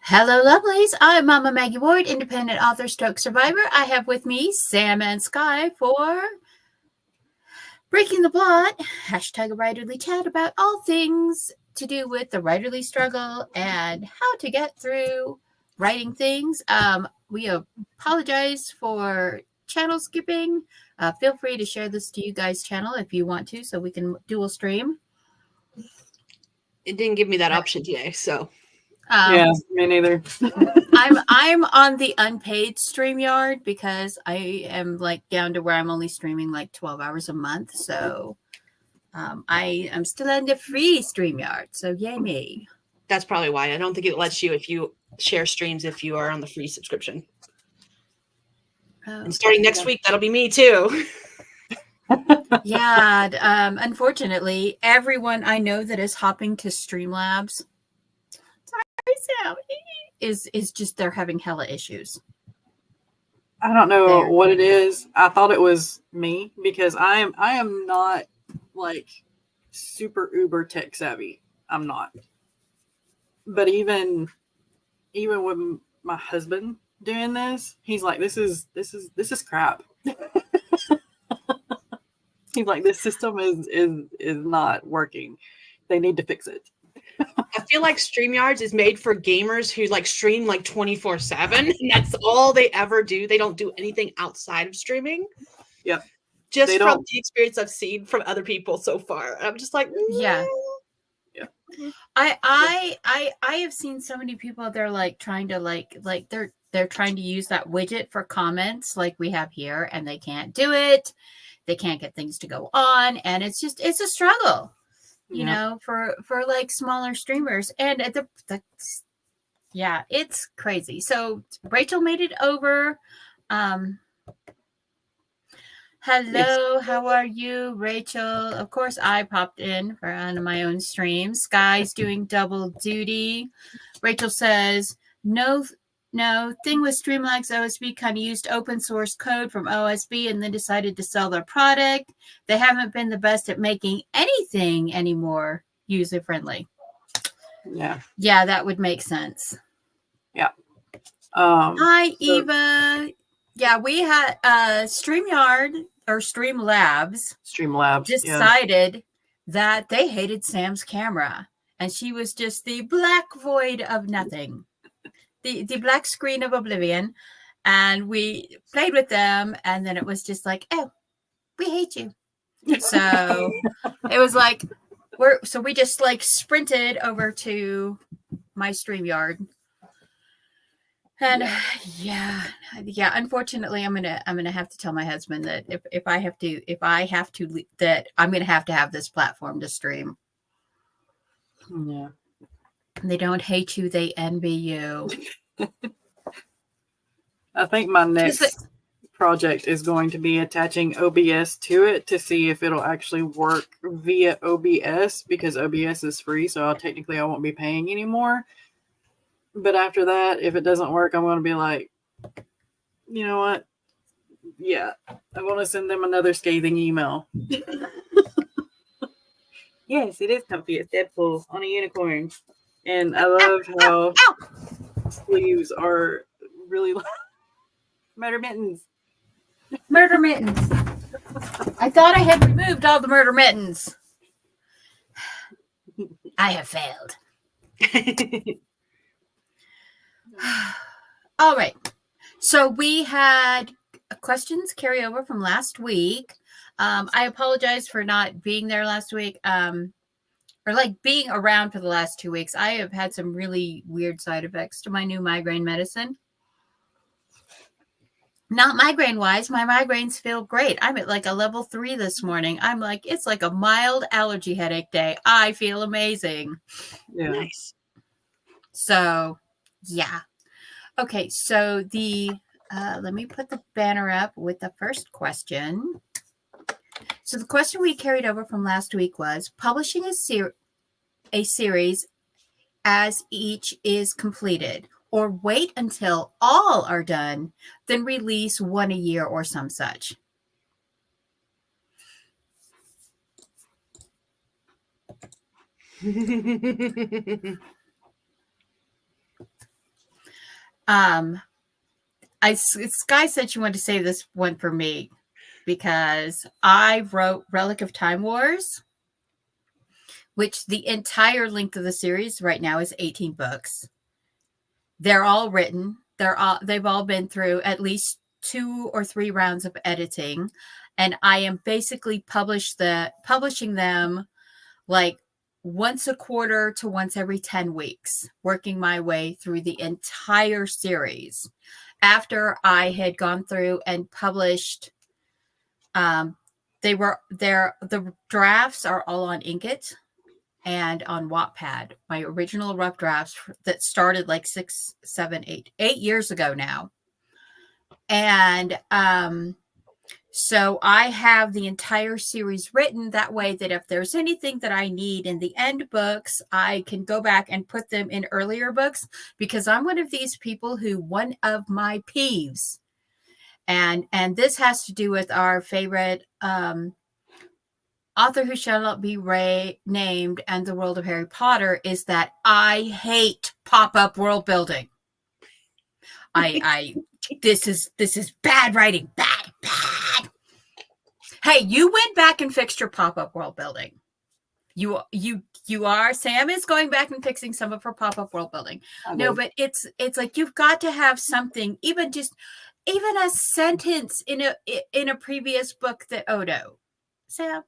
Hello, lovelies. I'm Mama Maggie Ward, independent author stroke survivor. I have with me Sam and Skye for Breaking the Blot, hashtag a writerly chat about all things to do with the writerly struggle and how to get through writing things. We apologize for channel skipping. Feel free to share this to you guys' channel if you want to, so we can dual stream. It didn't give me that option today, so. Yeah, me neither. I'm on the unpaid StreamYard because I am like down to where I'm only streaming like 12 hours a month. So I am still on the free StreamYard. So yay me. That's probably why. I don't think it lets you if you share streams if you are on the free subscription. And starting next week, that'll be me too. Yeah. Unfortunately, everyone I know that is hopping to Streamlabs is just they're having hella issues. I don't know what it is. I thought it was me because I am not like super uber tech savvy. I'm not. But even with my husband doing this, he's like, this is crap. He's like, this system is not working. They need to fix it. I feel like StreamYards is made for gamers who like stream like 24/7. And that's all they ever do. They don't do anything outside of streaming. Yep. Just from the experience I've seen from other people so far. I'm just like, yeah. Yeah. I have seen so many people, they're like trying to like they're trying to use that widget for comments like we have here, and they can't do it. They can't get things to go on, and it's a struggle, you know, for like smaller streamers. And yeah, it's crazy. So Rachel made it over. Hello, how are you, Rachel? Of course, I popped in for one of my own streams. Skye's doing double duty. Rachel says, no thing with Streamlabs OSB kind of used open source code from OSB and then decided to sell their product. They haven't been the best at making anything anymore user-friendly. Yeah. Yeah, that would make sense. Yeah. Hi, Eva. Yeah, we had StreamYard or Streamlabs decided that they hated Sam's camera, and she was just the black void of nothing, the black screen of oblivion. And we played with them, and then it was just like, oh, we hate you. So it was like we just like sprinted over to my StreamYard. And yeah, unfortunately, I'm gonna have to tell my husband that if I have to that I'm gonna have this platform to stream. Yeah, they don't hate you; they envy you. I think my next project is going to be attaching OBS to it to see if it'll actually work via OBS, because OBS is free, so I won't be paying anymore. But after that, if it doesn't work, I'm going to be like, you know what? Yeah, I'm going to send them another scathing email. Yes, it is comfy. It's Deadpool on a unicorn. And I love how sleeves are really murder mittens. Murder mittens. I thought I had removed all the murder mittens. I have failed. All right. So we had questions carry over from last week. I apologize for not being there last week, or like being around for the last 2 weeks. I have had some really weird side effects to my new migraine medicine. Not migraine wise. My migraines feel great. I'm at like a level 3 this morning. I'm like, it's like a mild allergy headache day. I feel amazing. Yeah. Nice. So yeah. Okay, so let me put the banner up with the first question. So the question we carried over from last week was publishing a series as each is completed, or wait until all are done, then release one a year or some such. Skye said she wanted to save this one for me because I wrote Relic of Time Wars, which the entire length of the series right now is 18 books. They're all written. They've all been through at least 2 or 3 rounds of editing, and I am basically publishing them like once a quarter to once every 10 weeks, working my way through the entire series. After I had gone through and published, the drafts are all on Inkitt and on Wattpad. My original rough drafts that started like 6, 7, 8 years ago now. And so I have the entire series written that way that if there's anything that I need in the end books, I can go back and put them in earlier books, because I'm one of these people who, one of my peeves, and this has to do with our favorite author who shall not be named and the world of Harry Potter, is that I hate pop-up world building. This is bad writing. Bad. Hey, you went back and fixed your pop-up world building. Sam is going back and fixing some of her pop-up world building. No, but it's like you've got to have something, even a sentence in a previous book that Odo. Sam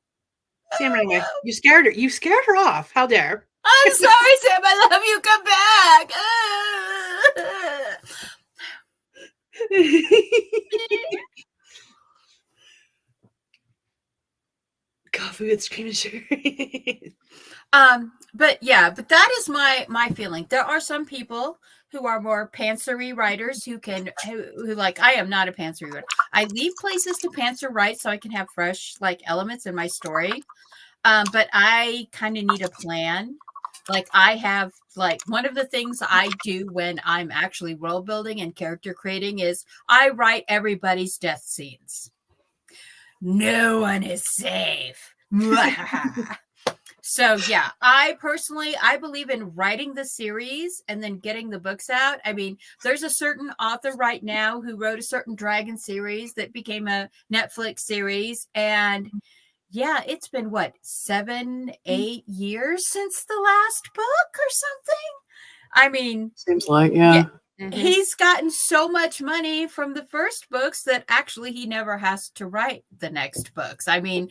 ran away. You scared her. You scared her off. How dare? I'm sorry, Sam. I love you. Come back. Coffee with cream and sugar. But that is my feeling. There are some people who are more pantsery writers who like, I am not a pantsery writer. I leave places to pantser write so I can have fresh like elements in my story. But I kind of need a plan. Like, I have, like, one of the things I do when I'm actually world building and character creating is I write everybody's death scenes. No one is safe. So yeah, I believe in writing the series and then getting the books out. I mean, there's a certain author right now who wrote a certain dragon series that became a Netflix series, and yeah, it's been 7, 8 years since the last book or something. I mean, seems like, yeah. Mm-hmm. He's gotten so much money from the first books that actually he never has to write the next books. I mean,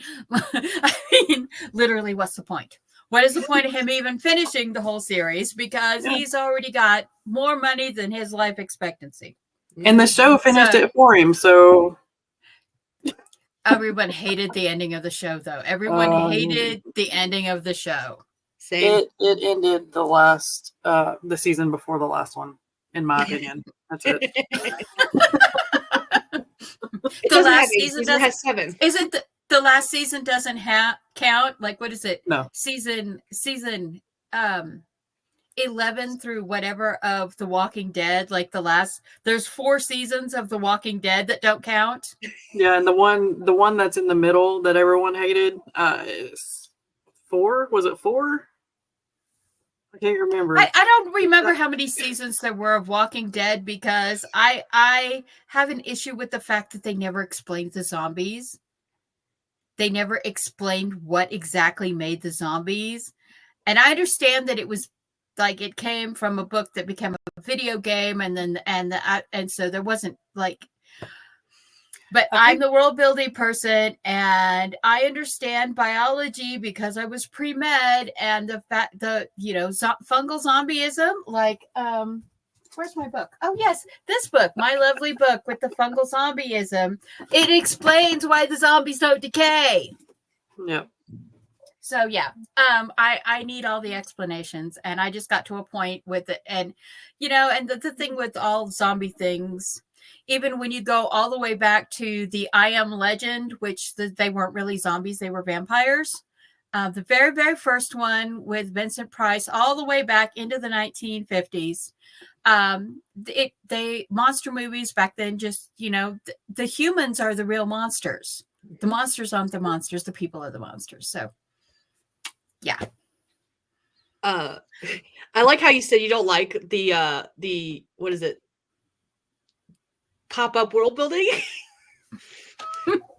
literally, what's the point? What is the point of him even finishing the whole series? Because he's already got more money than his life expectancy. And the show finished it for him, so... Everyone hated the ending of the show, though. Everyone hated the ending of the show. Same. It ended the season before the last one, in my opinion. That's it. The last season has 7. Isn't the last season doesn't count? Like, what is it? No. Season 11 through whatever of The Walking Dead, like there's 4 seasons of The Walking Dead that don't count. Yeah, and the one that's in the middle that everyone hated is 4. Was it 4? I can't remember. I don't remember how many seasons there were of Walking Dead, because I have an issue with the fact that they never explained the zombies. They never explained what exactly made the zombies. And I understand that it was like it came from a book that became a video game, and so there wasn't like. But I'm the world building person, and I understand biology because I was pre-med, and fungal zombieism. Like, where's my book? Oh yes, this book, my lovely book with the fungal zombieism. It explains why the zombies don't decay. Yep. So yeah, I need all the explanations, and I just got to a point with it, and the thing with all zombie things, even when you go all the way back to the I Am Legend, which they weren't really zombies, they were vampires. The very, very first one with Vincent Price, all the way back into the 1950s. Monster movies back then, just the humans are the real monsters. The monsters aren't the monsters. The people are the monsters. So. Yeah. I like how you said you don't like the what is it? pop-up world building.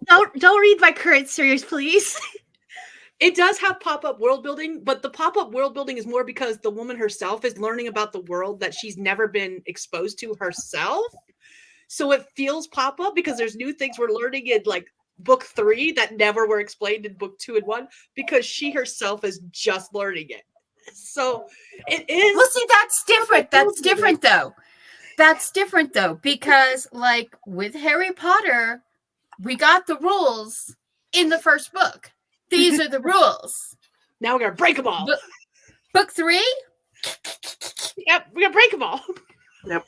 Don't read my current series, please. It does have pop-up world building, but the pop-up world building is more because the woman herself is learning about the world that she's never been exposed to herself. So it feels pop-up because there's new things we're learning in like book 3 that never were explained in book 2 and 1 because she herself is just learning it. So it is. Well, see, that's different. That's different though. That's different though, because like with Harry Potter, we got the rules in the first book. These are the rules. Now we're gonna break them all. Book 3? Yep, we're gonna break them all. Yep.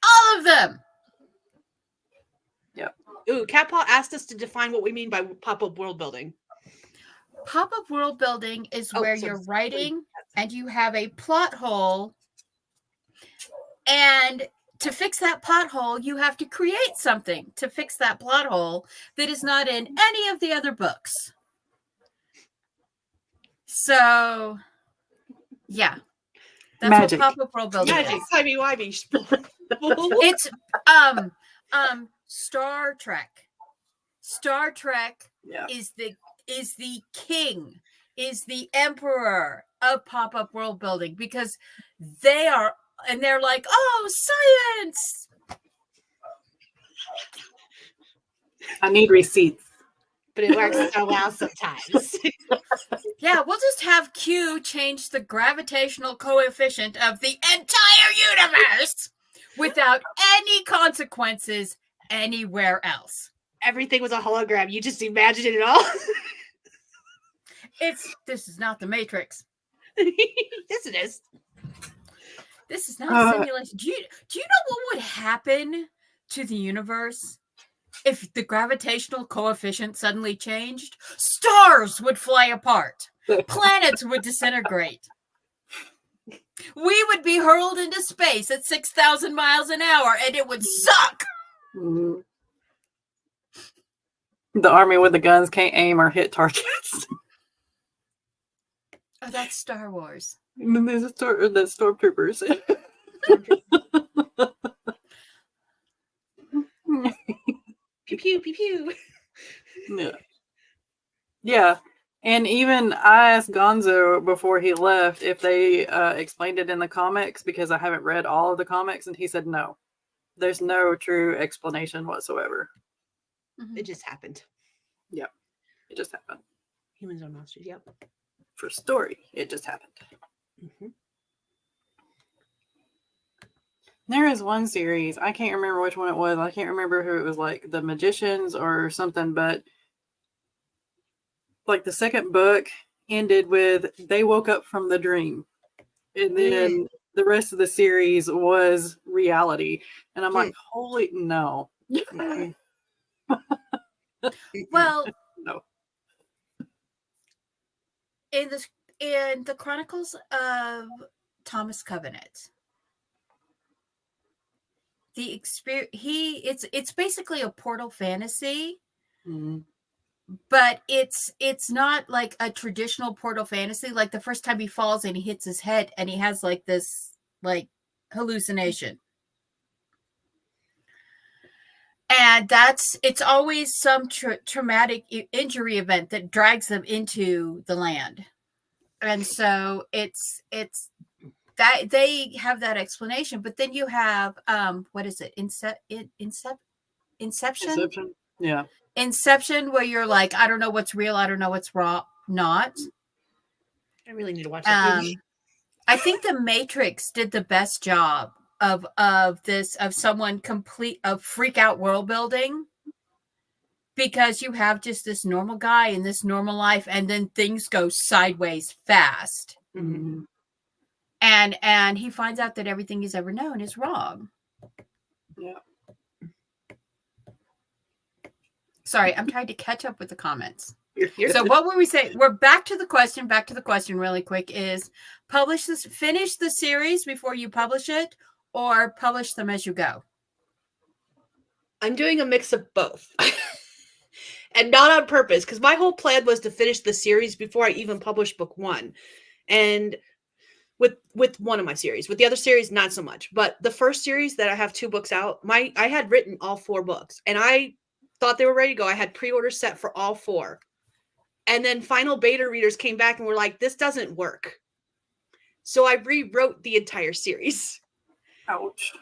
All of them. Yep. Ooh, Cat Paw asked us to define what we mean by pop-up world building. Pop-up world building is where you're writing and you have a plot hole, and to fix that plot hole, you have to create something to fix that plot hole that is not in any of the other books. So, yeah. That's Magic. what pop-up world building Magic, is. timey-wimey. It's Star Trek. Star Trek is the king, is the emperor of pop-up world building, because they're like, oh, science. I need receipts. But it works so well sometimes. Yeah, we'll just have Q change the gravitational coefficient of the entire universe without any consequences anywhere else. Everything was a hologram. You just imagined it all. This is not the Matrix. Yes, it is. This is not a simulation. Do you know what would happen to the universe if the gravitational coefficient suddenly changed? Stars would fly apart. Planets would disintegrate. We would be hurled into space at 6,000 miles an hour, and it would suck. Mm-hmm. The army with the guns can't aim or hit targets. Oh, that's Star Wars. And then there's the stormtroopers. Pew pew pew pew. Yeah. And even I asked Gonzo before he left if they explained it in the comics, because I haven't read all of the comics, and he said no. There's no true explanation whatsoever. Mm-hmm. It just happened. Yep. It just happened. Humans are monsters. Yep. For story, it just happened. Mm-hmm. There is one series, I can't remember which one it was. I can't remember who it was, like the Magicians or something, but like the second book ended with they woke up from the dream. And then the rest of the series was reality. And I'm like, holy no. Well, no. In the Chronicles of Thomas Covenant, the experience it's basically a portal fantasy, but it's not like a traditional portal fantasy. Like the first time he falls and he hits his head and he has like this like hallucination. And it's always some traumatic injury event that drags them into the land. And so it's that they have that explanation, but then you have, what is it? Inception? Yeah. Inception, where you're like, I don't know what's real. I don't know what's not. I really need to watch that movie. I think the Matrix did the best job of someone freak out world building, because you have just this normal guy in this normal life, and then things go sideways fast. Mm-hmm. And he finds out that everything he's ever known is wrong. Yeah. Sorry, I'm trying to catch up with the comments. So what were we saying? We're back to the question really quick is finish the series before you publish it, or publish them as you go? I'm doing a mix of both. And not on purpose, because my whole plan was to finish the series before I even published book 1. And with one of my series. With the other series, not so much. But the first series that I have 2 books out, I had written all 4 books, and I thought they were ready to go. I had pre-orders set for all 4. And then final beta readers came back and were like, this doesn't work. So I rewrote the entire series. Ouch.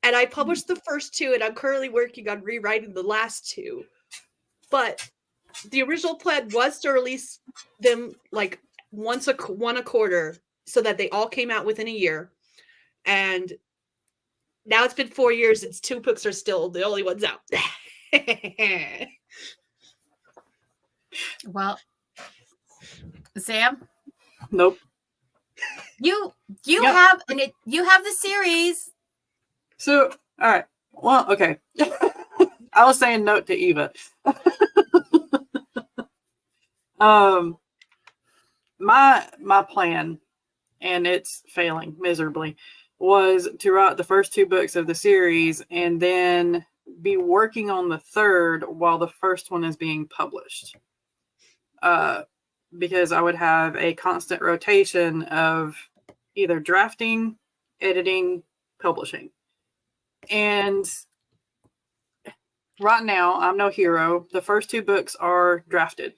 And I published the first 2, and I'm currently working on rewriting the last 2. But the original plan was to release them like one a quarter, so that they all came out within a year. And now it's been 4 years, and 2 books are still the only ones out. Well, Sam? Nope. You have the series. So, all right. Well, okay. I was saying note to Eva. My plan, and it's failing miserably, was to write the first 2 books of the series and then be working on the third while the first one is being published. Because I would have a constant rotation of either drafting, editing, publishing. And right now, I'm no hero. The first 2 books are drafted.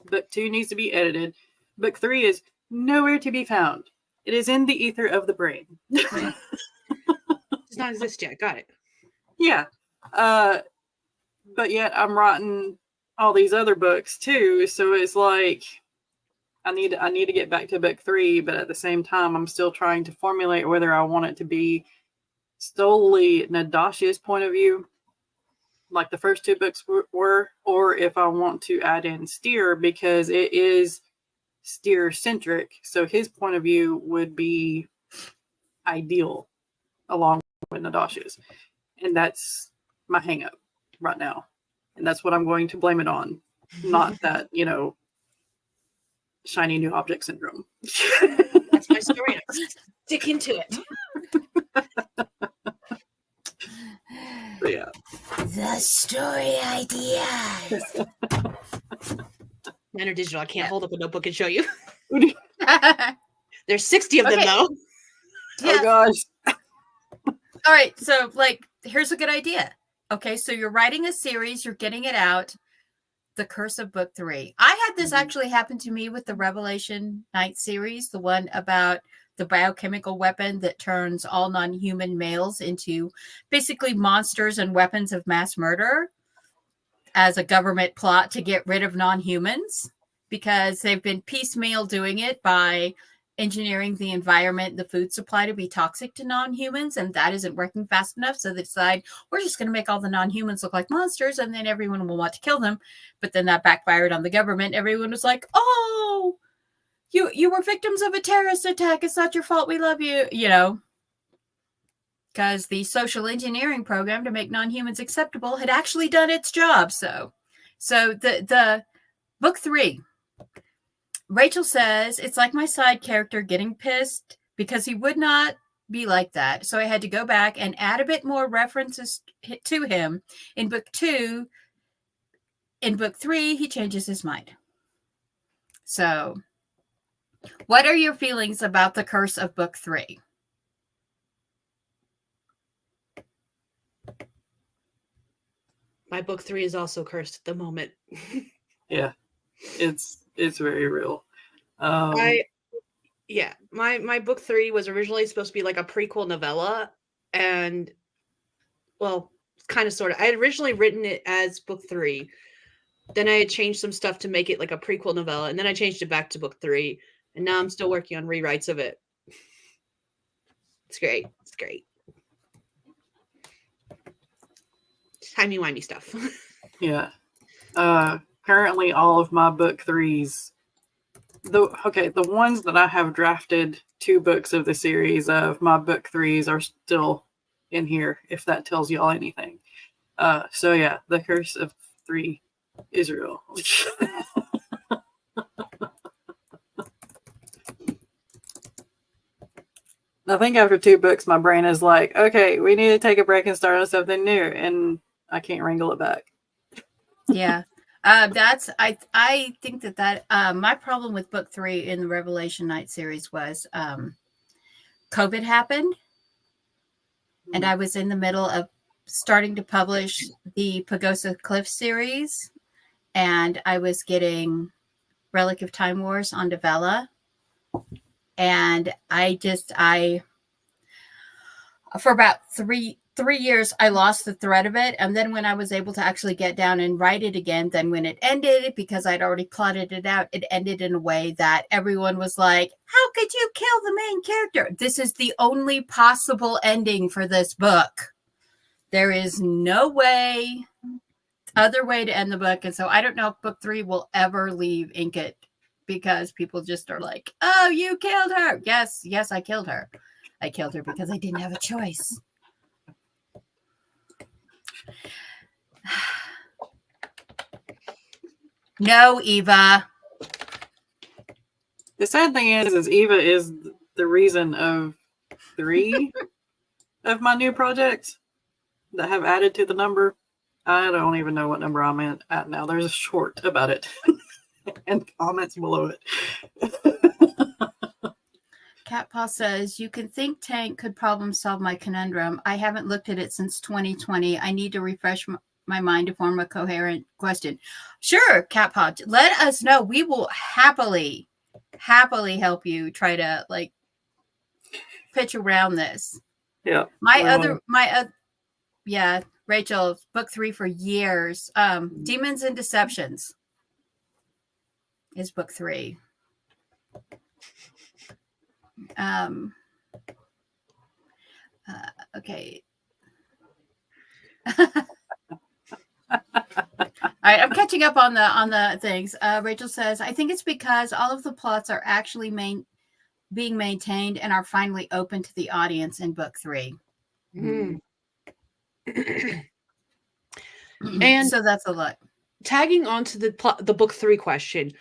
Book 2 needs to be edited. Book 3 is nowhere to be found. It is in the ether of the brain. Does not exist yet. Got it. Yeah. But yet I'm writing all these other books too. So it's like I need to get back to book 3, but at the same time, I'm still trying to formulate whether I want it to be solely Nadashia's point of view, like the first 2 books were, or if I want to add in Steer, because it is Steer centric. So his point of view would be ideal along with Nadashia's. And that's my hang up right now. And that's what I'm going to blame it on. Not that, shiny new object syndrome. That's my story. Stick into it. But yeah. The story ideas. Mine are digital. I can't hold up a notebook and show you. Yeah. There's 60 of them, though. Oh, gosh. All right. So, here's a good idea. Okay. So you're writing a series. You're getting it out. The Curse of Book 3. I had this actually happen to me with the Revelation Night series, the one about the biochemical weapon that turns all non-human males into basically monsters and weapons of mass murder as a government plot to get rid of non-humans, because they've been piecemeal doing it by engineering the environment, the food supply to be toxic to non-humans, and that isn't working fast enough. So they decide, we're just going to make all the non-humans look like monsters, and then everyone will want to kill them. But then that backfired on the government. Everyone was like, oh, you were victims of a terrorist attack. It's not your fault. We love you, because the social engineering program to make non-humans acceptable had actually done its job. So the book 3, Rachel says, it's like my side character getting pissed because he would not be like that. So I had to go back and add a bit more references to him in book 2. In book 3, he changes his mind. So what are your feelings about the Curse of Book 3? My book 3 is also cursed at the moment. Yeah, it's very real. My book 3 was originally supposed to be like a prequel novella, and kind of sort of. I had originally written it as book 3. Then I had changed some stuff to make it like a prequel novella, and then I changed it back to book 3, and now I'm still working on rewrites of it. It's great. It's great. Timey-wimey stuff. Yeah. Currently all of my book 3s, the ones that I have drafted 2 books of the series of, my book 3s are still in here, if that tells y'all anything. So yeah, the Curse of 3 Israel. I think after 2 books, my brain is like, okay, we need to take a break and start on something new, and I can't wrangle it back. Yeah. I think that my problem with book 3 in the Revelation Night series was COVID happened, and I was in the middle of starting to publish the Pagosa Cliff series, and I was getting Relic of Time Wars on Devella, and I for about three years, I lost the thread of it. And then when I was able to actually get down and write it again, then when it ended, because I'd already plotted it out, it ended in a way that everyone was like, how could you kill the main character? This is the only possible ending for this book. There is no other way to end the book. And so I don't know if book 3 will ever leave Inkit, because people just are like, oh, you killed her. Yes, I killed her. I killed her because I didn't have a choice. No, Eva. The sad thing is Eva is the reason of 3 of my new projects that have added to the number. I don't even know what number I'm at now. There's a short about it and comments below it. Cat Paw says, you can think Tank could problem solve my conundrum. I haven't looked at it since 2020. I need to refresh my mind to form a coherent question. Sure, Cat Paw, let us know. We will happily help you try to like pitch around this. Yeah. Rachel, book 3 for years. Demons and Deceptions is book 3. Okay. All right, I'm catching up on the things. Rachel says, I think it's because all of the plots are actually being maintained and are finally open to the audience in book 3. Mm. And so that's a lot. Tagging onto the book 3 question,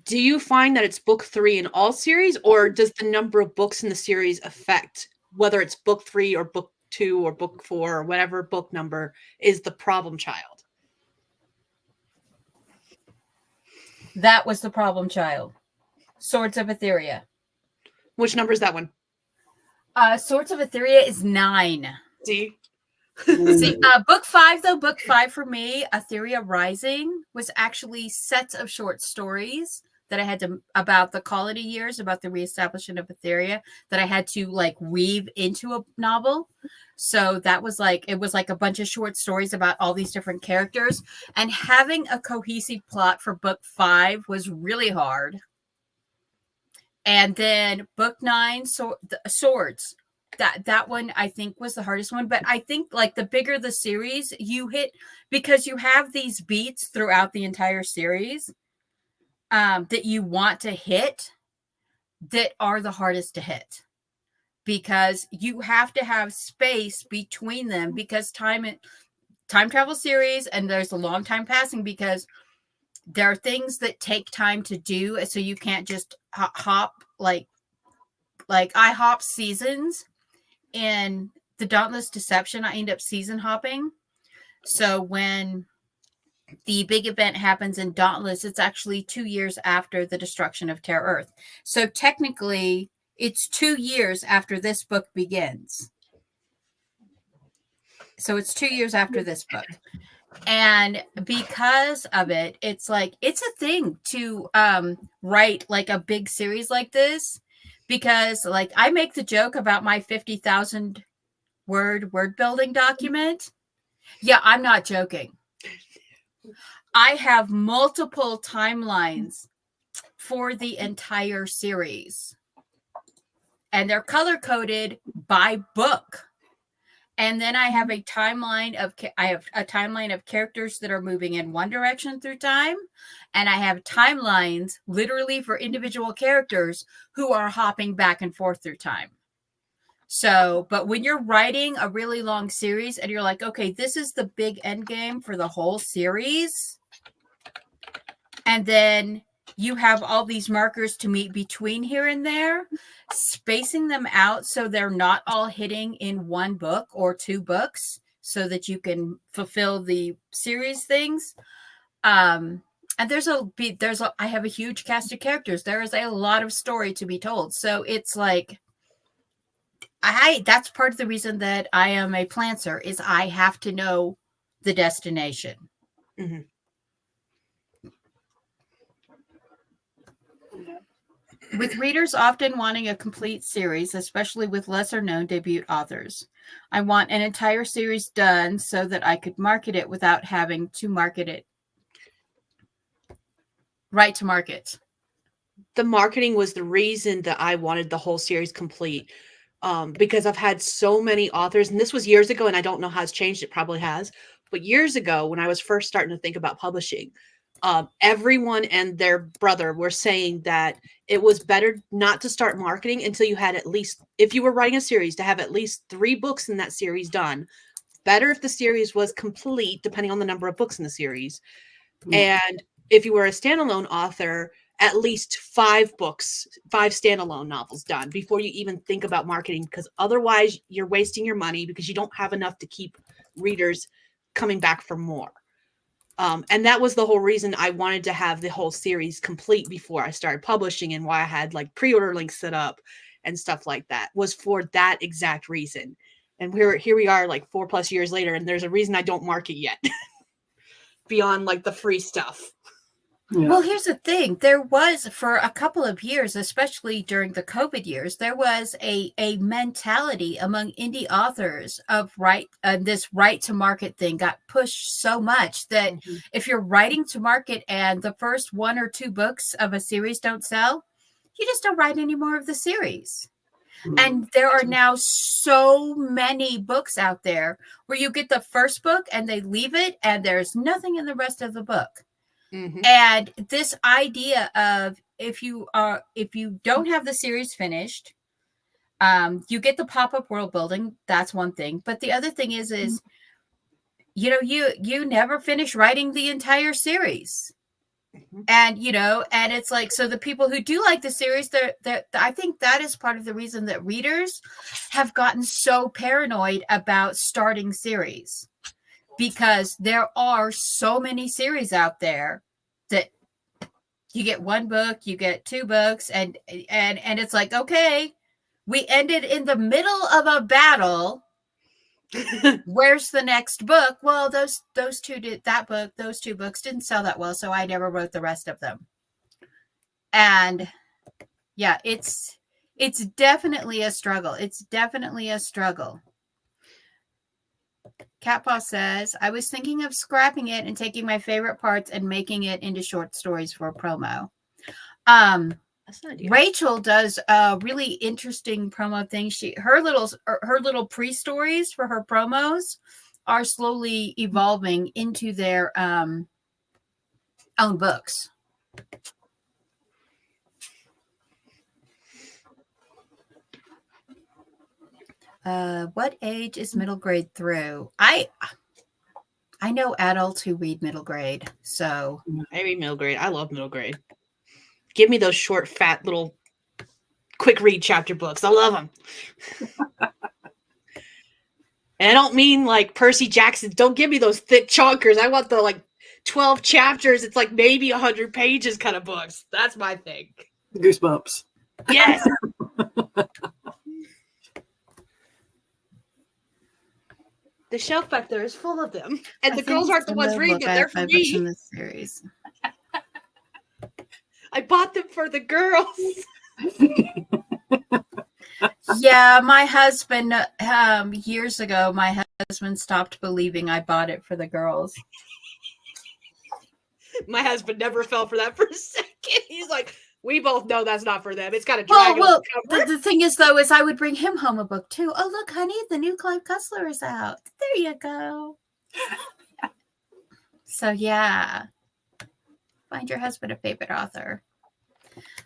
do you find that it's book 3 in all series, or does the number of books in the series affect whether it's book 3 or book 2 or book 4 or whatever book number is the problem child? That was the problem child. Swords of Etheria. Which number is that one? Swords of Etheria is 9. See, book 5 though. Book 5 for me, Etheria Rising, was actually sets of short stories that I had to about the colony years, about the reestablishment of Etheria, that I had to like weave into a novel. So that was like, it was like a bunch of short stories about all these different characters, and having a cohesive plot for book 5 was really hard. And then book 9, Swords. That one I think was the hardest one, but I think like the bigger the series you hit, because you have these beats throughout the entire series that you want to hit, that are the hardest to hit, because you have to have space between them, because time travel series, and there's a long time passing, because there are things that take time to do, so you can't just hop like I hop seasons. In the Dauntless Deception, I end up season hopping. So when the big event happens in Dauntless, it's actually 2 years after the destruction of Terra Earth. So technically, it's 2 years after this book begins. So it's 2 years after this book. And because of it, it's like, it's a thing to write like a big series like this. Because like I make the joke about my 50,000 word building document. Yeah, I'm not joking. I have multiple timelines for the entire series, and they're color coded by book. And then I have a timeline of characters that are moving in one direction through time. And I have timelines literally for individual characters who are hopping back and forth through time. So, but when you're writing a really long series and you're like, okay, this is the big end game for the whole series. And then you have all these markers to meet between here and there, spacing them out so they're not all hitting in one book or 2 books, so that you can fulfill the series things. And I have a huge cast of characters. There is a lot of story to be told. So it's like, that's part of the reason that I am a plancer is I have to know the destination. Mm-hmm. With readers often wanting a complete series, especially with lesser known debut authors, I want an entire series done so that I could market it without having to market it. Right to market. The marketing was the reason that I wanted the whole series complete. Because I've had so many authors, and this was years ago, and I don't know how it's changed. It probably has. But years ago, when I was first starting to think about publishing, everyone and their brother were saying that it was better not to start marketing until you had at least, if you were writing a series, to have at least 3 books in that series done. Better if the series was complete, depending on the number of books in the series. And if you were a standalone author, at least 5 books, 5 standalone novels done before you even think about marketing, because otherwise you're wasting your money because you don't have enough to keep readers coming back for more. And that was the whole reason I wanted to have the whole series complete before I started publishing, and why I had like pre-order links set up and stuff like that, was for that exact reason. And here we are like 4+ years later, and there's a reason I don't market yet beyond like the free stuff. Yeah. Well, here's the thing. There was, for a couple of years, especially during the COVID years, there was a mentality among indie authors of this right to market thing got pushed so much that if you're writing to market and the first 1 or 2 books of a series don't sell, you just don't write any more of the series. And there are now so many books out there where you get the first book and they leave it and there's nothing in the rest of the book. And this idea of if you don't have the series finished, you get the pop-up world building. That's one thing. But the other thing is you never finish writing the entire series. And and it's like, so the people who do like the series, I think that is part of the reason that readers have gotten so paranoid about starting series. Because there are so many series out there that you get 1 book, you get 2 books, and it's like, okay, we ended in the middle of a battle. Where's the next book? Well, those 2 books didn't sell that well, so I never wrote the rest of them. And yeah, it's definitely a struggle. It's definitely a struggle. Catpaw says, I was thinking of scrapping it and taking my favorite parts and making it into short stories for a promo. Rachel does a really interesting promo thing. Her little pre-stories for her promos are slowly evolving into their own books. What age is middle grade through? I know adults who read middle grade, so I read middle grade. I love middle grade. Give me those short, fat, little, quick read chapter books. I love them. And I don't mean like Percy Jackson. Don't give me those thick chonkers. I want the like 12 chapters. It's like maybe 100 pages kind of books. That's my thing. Goosebumps. Yes. The shelf back there is full of them. And the girls aren't the ones reading them. They're for me. In this series. I bought them for the girls. Yeah, my husband, years ago, my husband stopped believing I bought it for the girls. My husband never fell for that for a second. He's like, we both know that's not for them. It's got a dragon. Well, the thing is, though, is I would bring him home a book, too. Oh, look, honey, the new Clive Cussler is out. There you go. So, yeah. Find your husband a favorite author.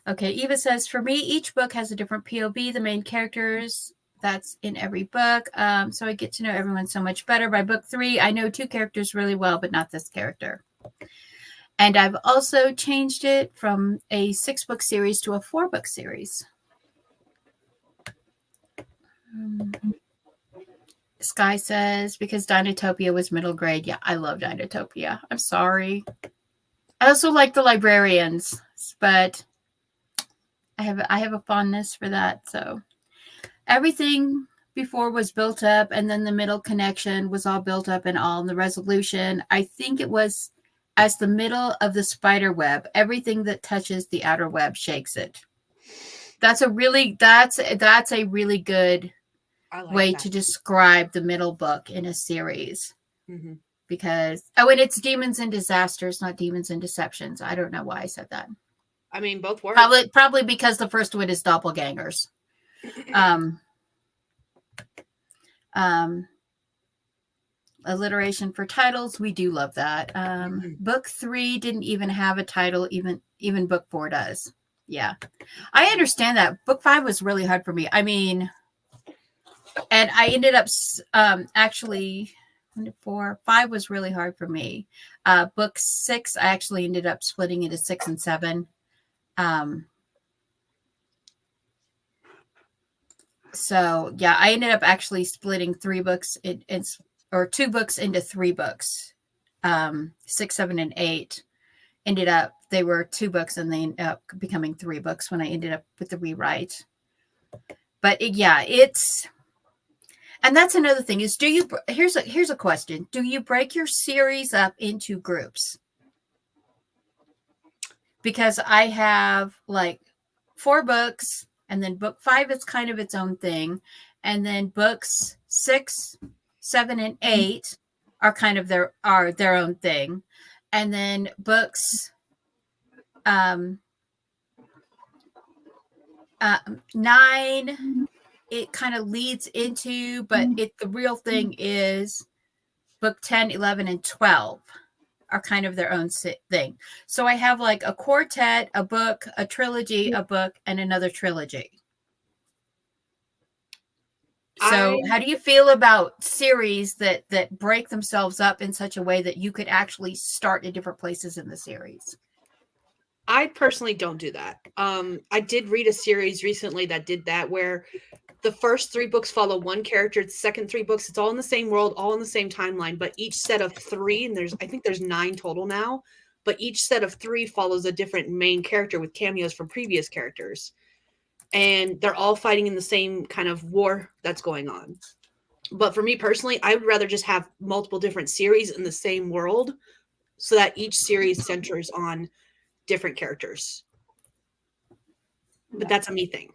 Okay, Eva says, for me, each book has a different POV. The main characters, that's in every book. So I get to know everyone so much better. By book 3, I know 2 characters really well, but not this character. And I've also changed it from a 6-book series to a 4-book series. Skye says, because Dinotopia was middle grade. Yeah, I love Dinotopia. I'm sorry. I also like The Librarians, but I have a fondness for that. So everything before was built up, and then the middle connection was all built up and all in the resolution. I think it was as the middle of the spider web, everything that touches the outer web shakes it. That's a really good way to describe the middle book in a series. Mm-hmm. Because and it's Demons and Disasters, not Demons and Deceptions. I don't know why I said that. I mean, both words. Probably because the first one is doppelgangers. Alliteration for titles, we do love that. Book 3 didn't even have a title, even book 4 does. Yeah, I understand that. Book 5 was really hard for me. I mean, and I ended up actually 5 was really hard for me. Book 6, I actually ended up splitting into 6 and 7. So yeah, I ended up actually splitting 3 books or 2 books into 3 books. 6, 7, and 8 ended up, they were 2 books and they ended up becoming 3 books when I ended up with the rewrite. But and that's another thing is, here's a question. Do you break your series up into groups? Because I have like 4 books, and then book 5 is kind of its own thing. And then books 6, 7, and 8 are kind of their own thing. And then books 9, it kind of leads into, but the real thing is book 10, 11, and 12 are kind of their own thing. So I have like a quartet, a book, a trilogy, a book, and another trilogy. So how do you feel about series that break themselves up in such a way that you could actually start in different places in the series? I personally don't do that. I did read a series recently that did that, where the first 3 books follow one character. The second 3 books, it's all in the same world, all in the same timeline, but each set of 3, and I think there's 9 total now, but each set of 3 follows a different main character with cameos from previous characters. And they're all fighting in the same kind of war that's going on. But for me personally, I would rather just have multiple different series in the same world so that each series centers on different characters. But that's a me thing.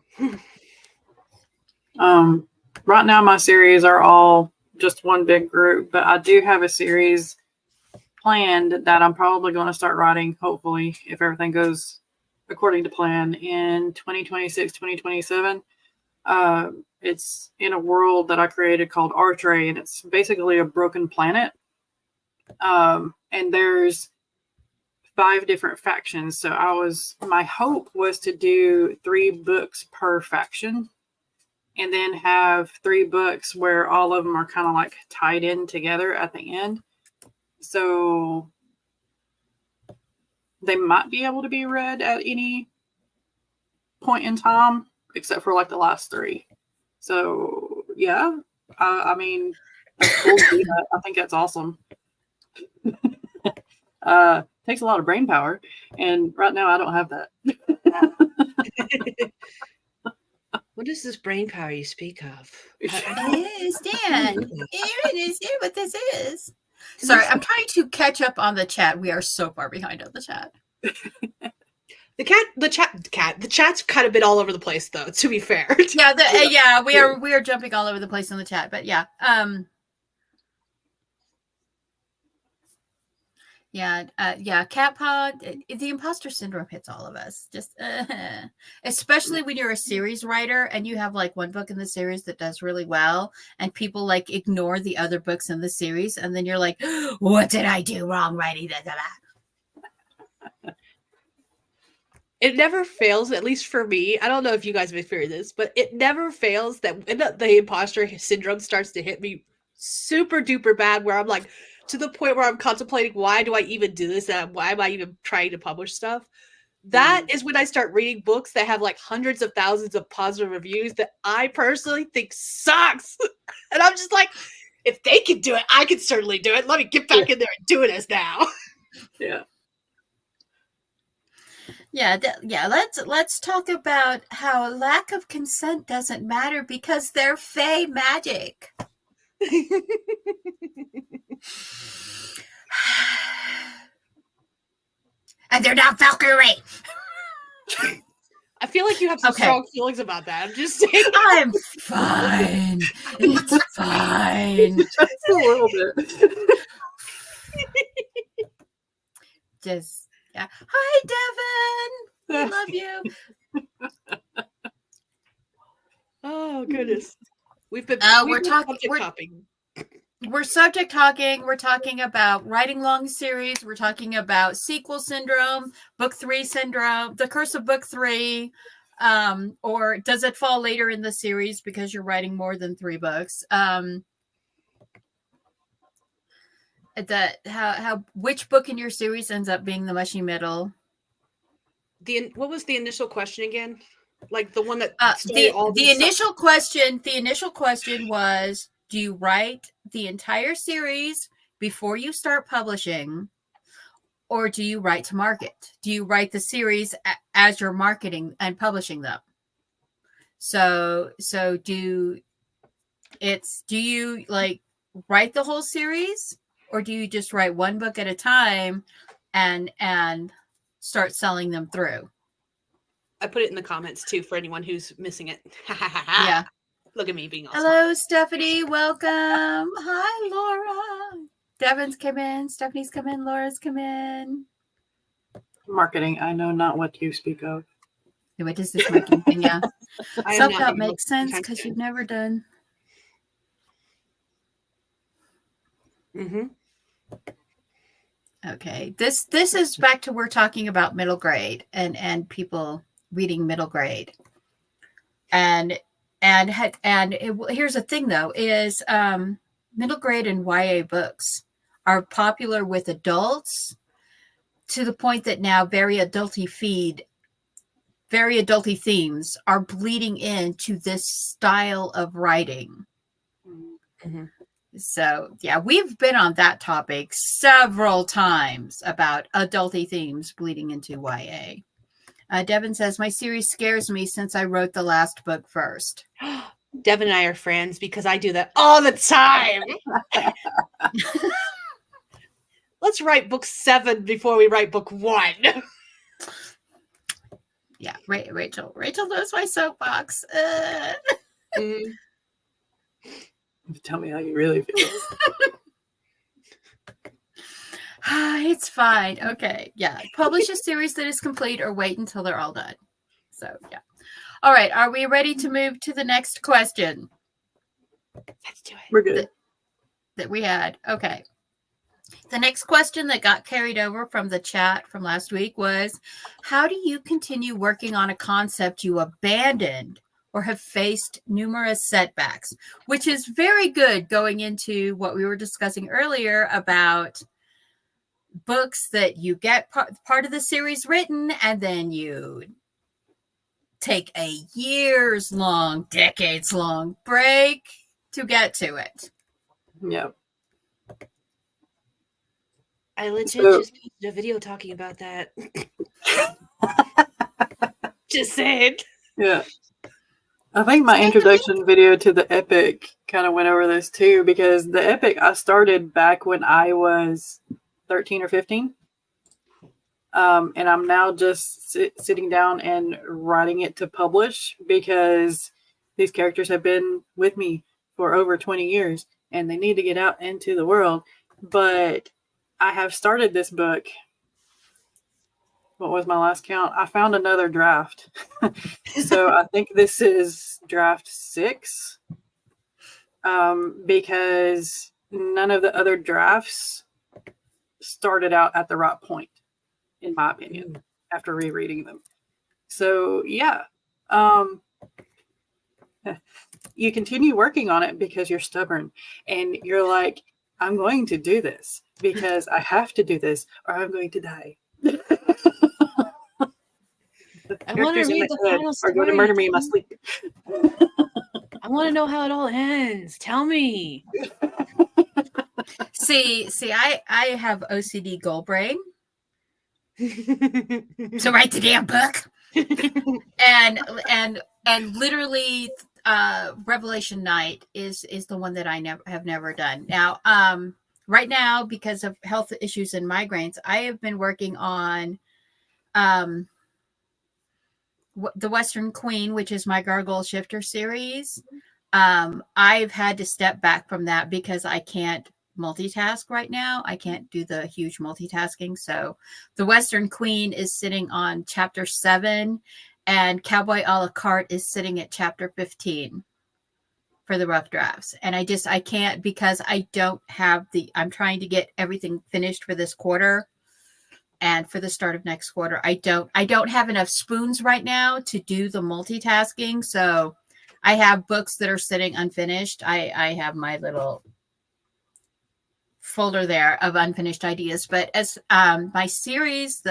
Right now my series are all just one big group, but I do have a series planned that I'm probably going to start writing, hopefully, if everything goes according to plan, in 2026, 2027. It's in a world that I created called Artray, and it's basically a broken planet. And there's 5 different factions. So my hope was to do 3 books per faction, and then have 3 books where all of them are kind of like tied in together at the end. So they might be able to be read at any point in time, except for like the last 3. So yeah, I mean, that's cool to do that. I think that's awesome. Takes a lot of brain power, and right now I don't have that. What is this brain power you speak of? Dan, is what this is. Sorry, I'm trying to catch up on the chat. We are so far behind on the chat. The chat's kind of been all over the place, though, to be fair. Yeah, we are jumping all over the place in the chat, but yeah. Cat Pod, the imposter syndrome hits all of us. Just especially when you're a series writer and you have like one book in the series that does really well, and people like ignore the other books in the series, and then you're like, what did I do wrong writing that? It never fails, at least for me. I don't know if you guys have experienced this, but it never fails that when the imposter syndrome starts to hit me super duper bad, where I'm like, to the point where I'm contemplating, why do I even do this? Why am I even trying to publish stuff? That is when I start reading books that have like hundreds of thousands of positive reviews that I personally think sucks. And I'm just like, if they can do it, I can certainly do it. Let me get back in there and do it as now. Yeah. Yeah, let's talk about how lack of consent doesn't matter because they're fae magic. And they're not Valkyrie. I feel like you have some strong feelings about that. I'm just saying. I'm fine. It's fine. Just a little bit. Just, yeah. Hi, Devin. We love you. Oh, goodness. We're subject talking. We're talking about writing long series. We're talking about sequel syndrome, book 3 syndrome, the curse of book 3. Or does it fall later in the series because you're writing more than 3 books? Which book in your series ends up being the mushy middle? What was the initial question again? Like the one that the initial question was, do you write the entire series before you start publishing, or do you write to market? Do you write the series as you're marketing and publishing them? So do you like write the whole series, or do you just write one book at a time and start selling them through? I put it in the comments too for anyone who's missing it. Yeah. Look at me being awesome. Hello, Stephanie. Welcome. Hi, Laura. Devin's come in. Stephanie's come in. Laura's come in. Marketing. I know not what you speak of. What is this marketing thing? Yeah. Self-help makes sense because you've never done. Mm-hmm. Okay. This is back to we're talking about middle grade and people reading middle grade. And here's the thing though, is middle grade and YA books are popular with adults to the point that now very adulty themes are bleeding into this style of writing. Mm-hmm. So yeah, we've been on that topic several times about adulty themes bleeding into YA. Devin says, my series scares me since I wrote the last book first. Devin and I are friends because I do that all the time. Let's write book 7 before we write book 1. Yeah, Rachel knows my soapbox. Mm-hmm. Tell me how you really feel. It's fine. Okay. Yeah. Publish a series that is complete or wait until they're all done. So, yeah. All right. Are we ready to move to the next question? Let's do it. We're good. That we had. Okay. The next question that got carried over from the chat from last week was, how do you continue working on a concept you abandoned or have faced numerous setbacks? Which is very good going into what we were discussing earlier about books that you get part of the series written and then you take a years-long, decades-long break to get to it. Yeah. I legit just posted a video talking about that. Just saying. Yeah. I think my introduction video to the epic kind of went over this too, because the epic I started back when I was 13 or 15. And I'm now just sitting down and writing it to publish because these characters have been with me for over 20 years and they need to get out into the world. But I have started this book. What was my last count? I found another draft. So I think this is draft 6. Because none of the other drafts started out at the right point, in my opinion, after rereading them. So yeah. You continue working on it because you're stubborn and you're like, I'm going to do this because I have to do this or I'm going to die. I want to read the final story. Are going to murder me in my sleep. I want to know how it all ends. Tell me. See, I have OCD goal brain. So write the damn book. and literally Revelation Night is the one that I have never done. Now, right now, because of health issues and migraines, I have been working on the Western Queen, which is my Gargoyle Shifter series. I've had to step back from that because I can't multitask right now. I can't do the huge multitasking. So the Western Queen is sitting on chapter 7 and Cowboy a la carte is sitting at chapter 15 for the rough drafts. And I can't, because I don't have I'm trying to get everything finished for this quarter. And for the start of next quarter, I don't have enough spoons right now to do the multitasking. So I have books that are sitting unfinished. I have my little folder there of unfinished ideas. But as my series,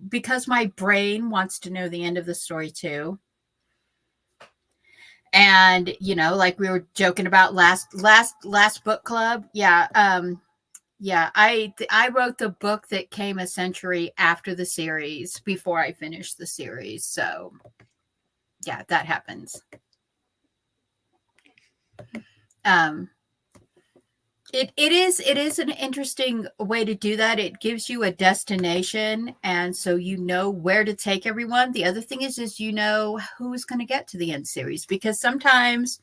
because my brain wants to know the end of the story too. And like we were joking about last book club. Yeah. Yeah, I wrote the book that came a century after the series before I finished the series. So, yeah, that happens. It is an interesting way to do that. It gives you a destination, and so you know where to take everyone. The other thing is you know who's going to get to the end series, because sometimes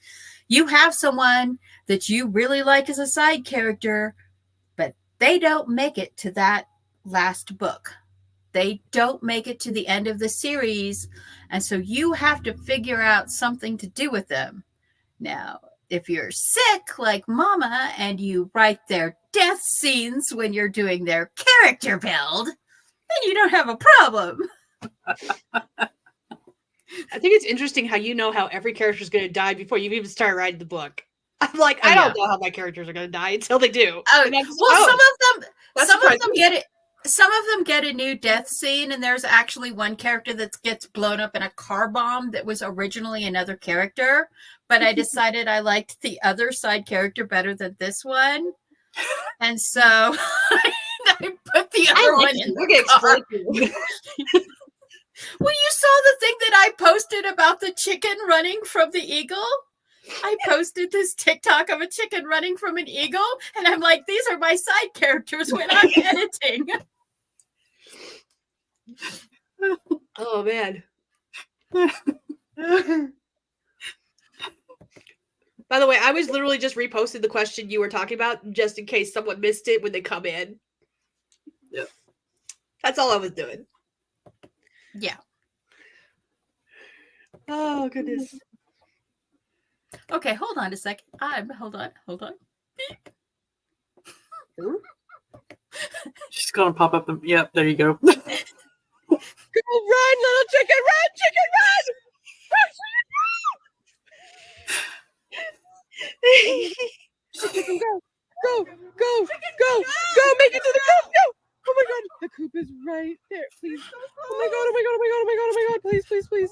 you have someone that you really like as a side character, they don't make it to that last book. They don't make it to the end of the series. And so you have to figure out something to do with them. Now, if you're sick like Mama and you write their death scenes when you're doing their character build, then you don't have a problem. I think it's interesting how you know how every character is going to die before you even start writing the book. I'm like, I don't know how my characters are going to die until they do. Some of them get it. Some of them get a new death scene, and there's actually one character that gets blown up in a car bomb that was originally another character. But I decided I liked the other side character better than this one, and so I put the other one in the car. When you saw the thing that I posted about the chicken running from the eagle, I posted this TikTok of a chicken running from an eagle, and I'm like, these are my side characters when I'm editing. Oh, man. By the way, I was literally just reposted the question you were talking about just in case someone missed it when they come in. Yeah. That's all I was doing. Yeah. Oh, goodness. Okay, hold on a second. Hold on. She's gonna pop up. Yep, there you go. Go run, little chicken, run, chicken, run! Go, make it to the coop, go! Oh my god, the coop is right there, please. Oh my god, please.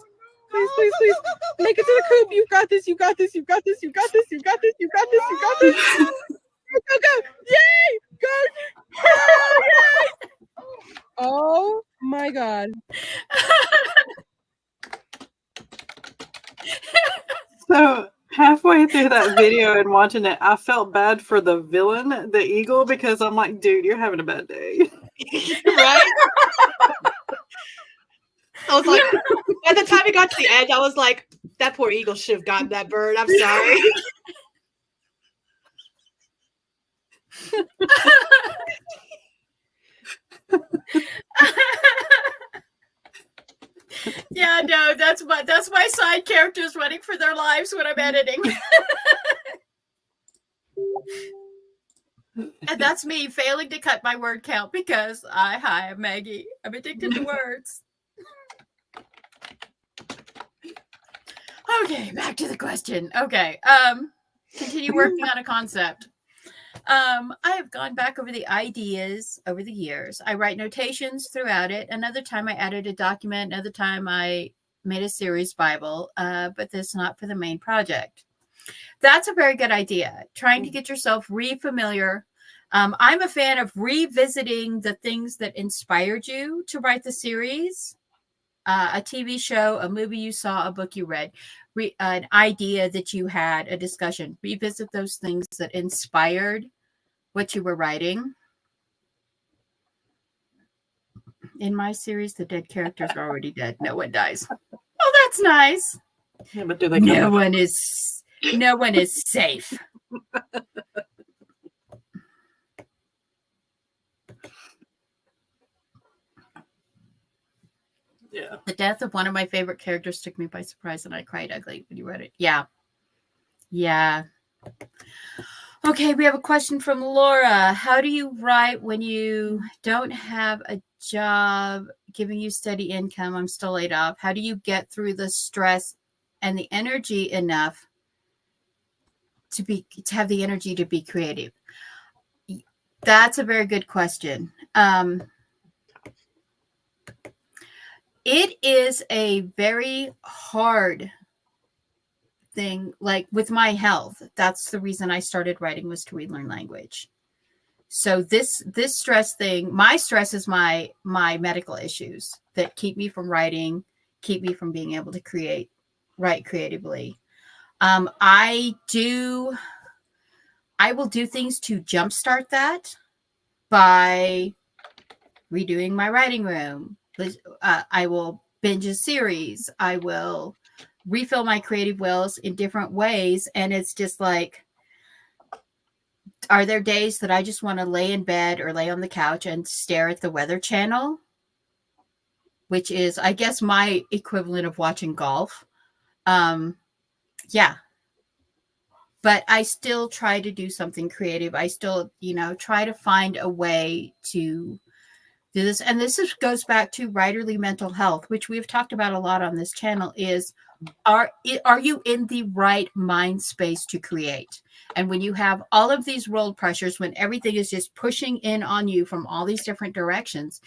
Make it to the coop, you got this. Go. Yay! Go! Yay! Oh my god. So halfway through that video and watching it, I felt bad for the villain, the eagle, because I'm like, dude, you're having a bad day. Right? I was like, at the time it got to the end, I was like, that poor eagle should have gotten that bird. I'm sorry. Yeah, no, that's my side characters running for their lives when I'm editing. And that's me failing to cut my word count because hi, I'm Maggie. I'm addicted to words. Okay, back to the question. Okay, continue working on a concept. I have gone back over the ideas over the years. I write notations throughout it. Another time I added a document. Another time I made a series Bible, but that's not for the main project. That's a very good idea. Trying to get yourself re-familiar I'm a fan of revisiting the things that inspired you to write the series. A TV show, a movie you saw, a book you read, an idea that you had, a discussion. Revisit those things that inspired what you were writing. In my series, the dead characters are already dead. No one dies. Oh, that's nice. Yeah, but do they? No one is safe. Yeah. The death of one of my favorite characters took me by surprise, and I cried ugly when you read it. Yeah. Yeah. Okay, we have a question from Laura. How do you write when you don't have a job giving you steady income? I'm still laid off. How do you get through the stress and the energy enough to have the energy to be creative? That's a very good question. It is a very hard thing. Like with my health, that's the reason I started writing, was to relearn language. So this stress thing, my stress is my medical issues that keep me from writing, keep me from being able to write creatively. I will do things to jumpstart that by redoing my writing room. I will binge a series. I will refill my creative wells in different ways. And it's just like, are there days that I just want to lay in bed or lay on the couch and stare at the Weather Channel, which is, I guess, my equivalent of watching golf? Yeah. But I still try to do something creative. I still, try to find a way to do this. And this goes back to writerly mental health, which we've talked about a lot on this channel, is are you in the right mind space to create? And when you have all of these world pressures, when everything is just pushing in on you from all these different directions,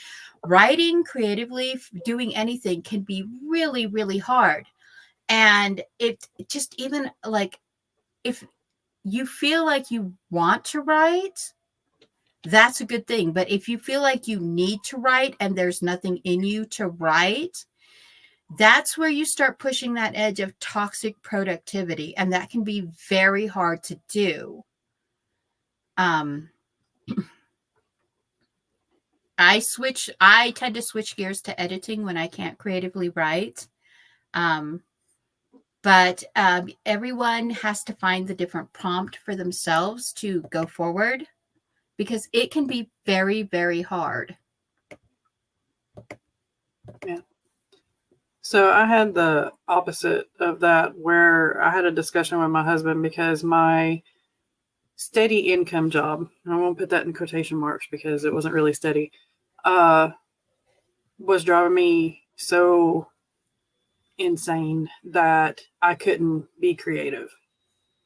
writing creatively, doing anything can be really, really hard. And it just, even like, if you feel like you want to write, that's a good thing. But if you feel like you need to write and there's nothing in you to write, that's where you start pushing that edge of toxic productivity. And that can be very hard to do. I tend to switch gears to editing when I can't creatively write. But everyone has to find the different prompt for themselves to go forward, because it can be very, very hard. Yeah. So I had the opposite of that, where I had a discussion with my husband because my steady income job, and I won't put that in quotation marks because it wasn't really steady, was driving me so insane that I couldn't be creative.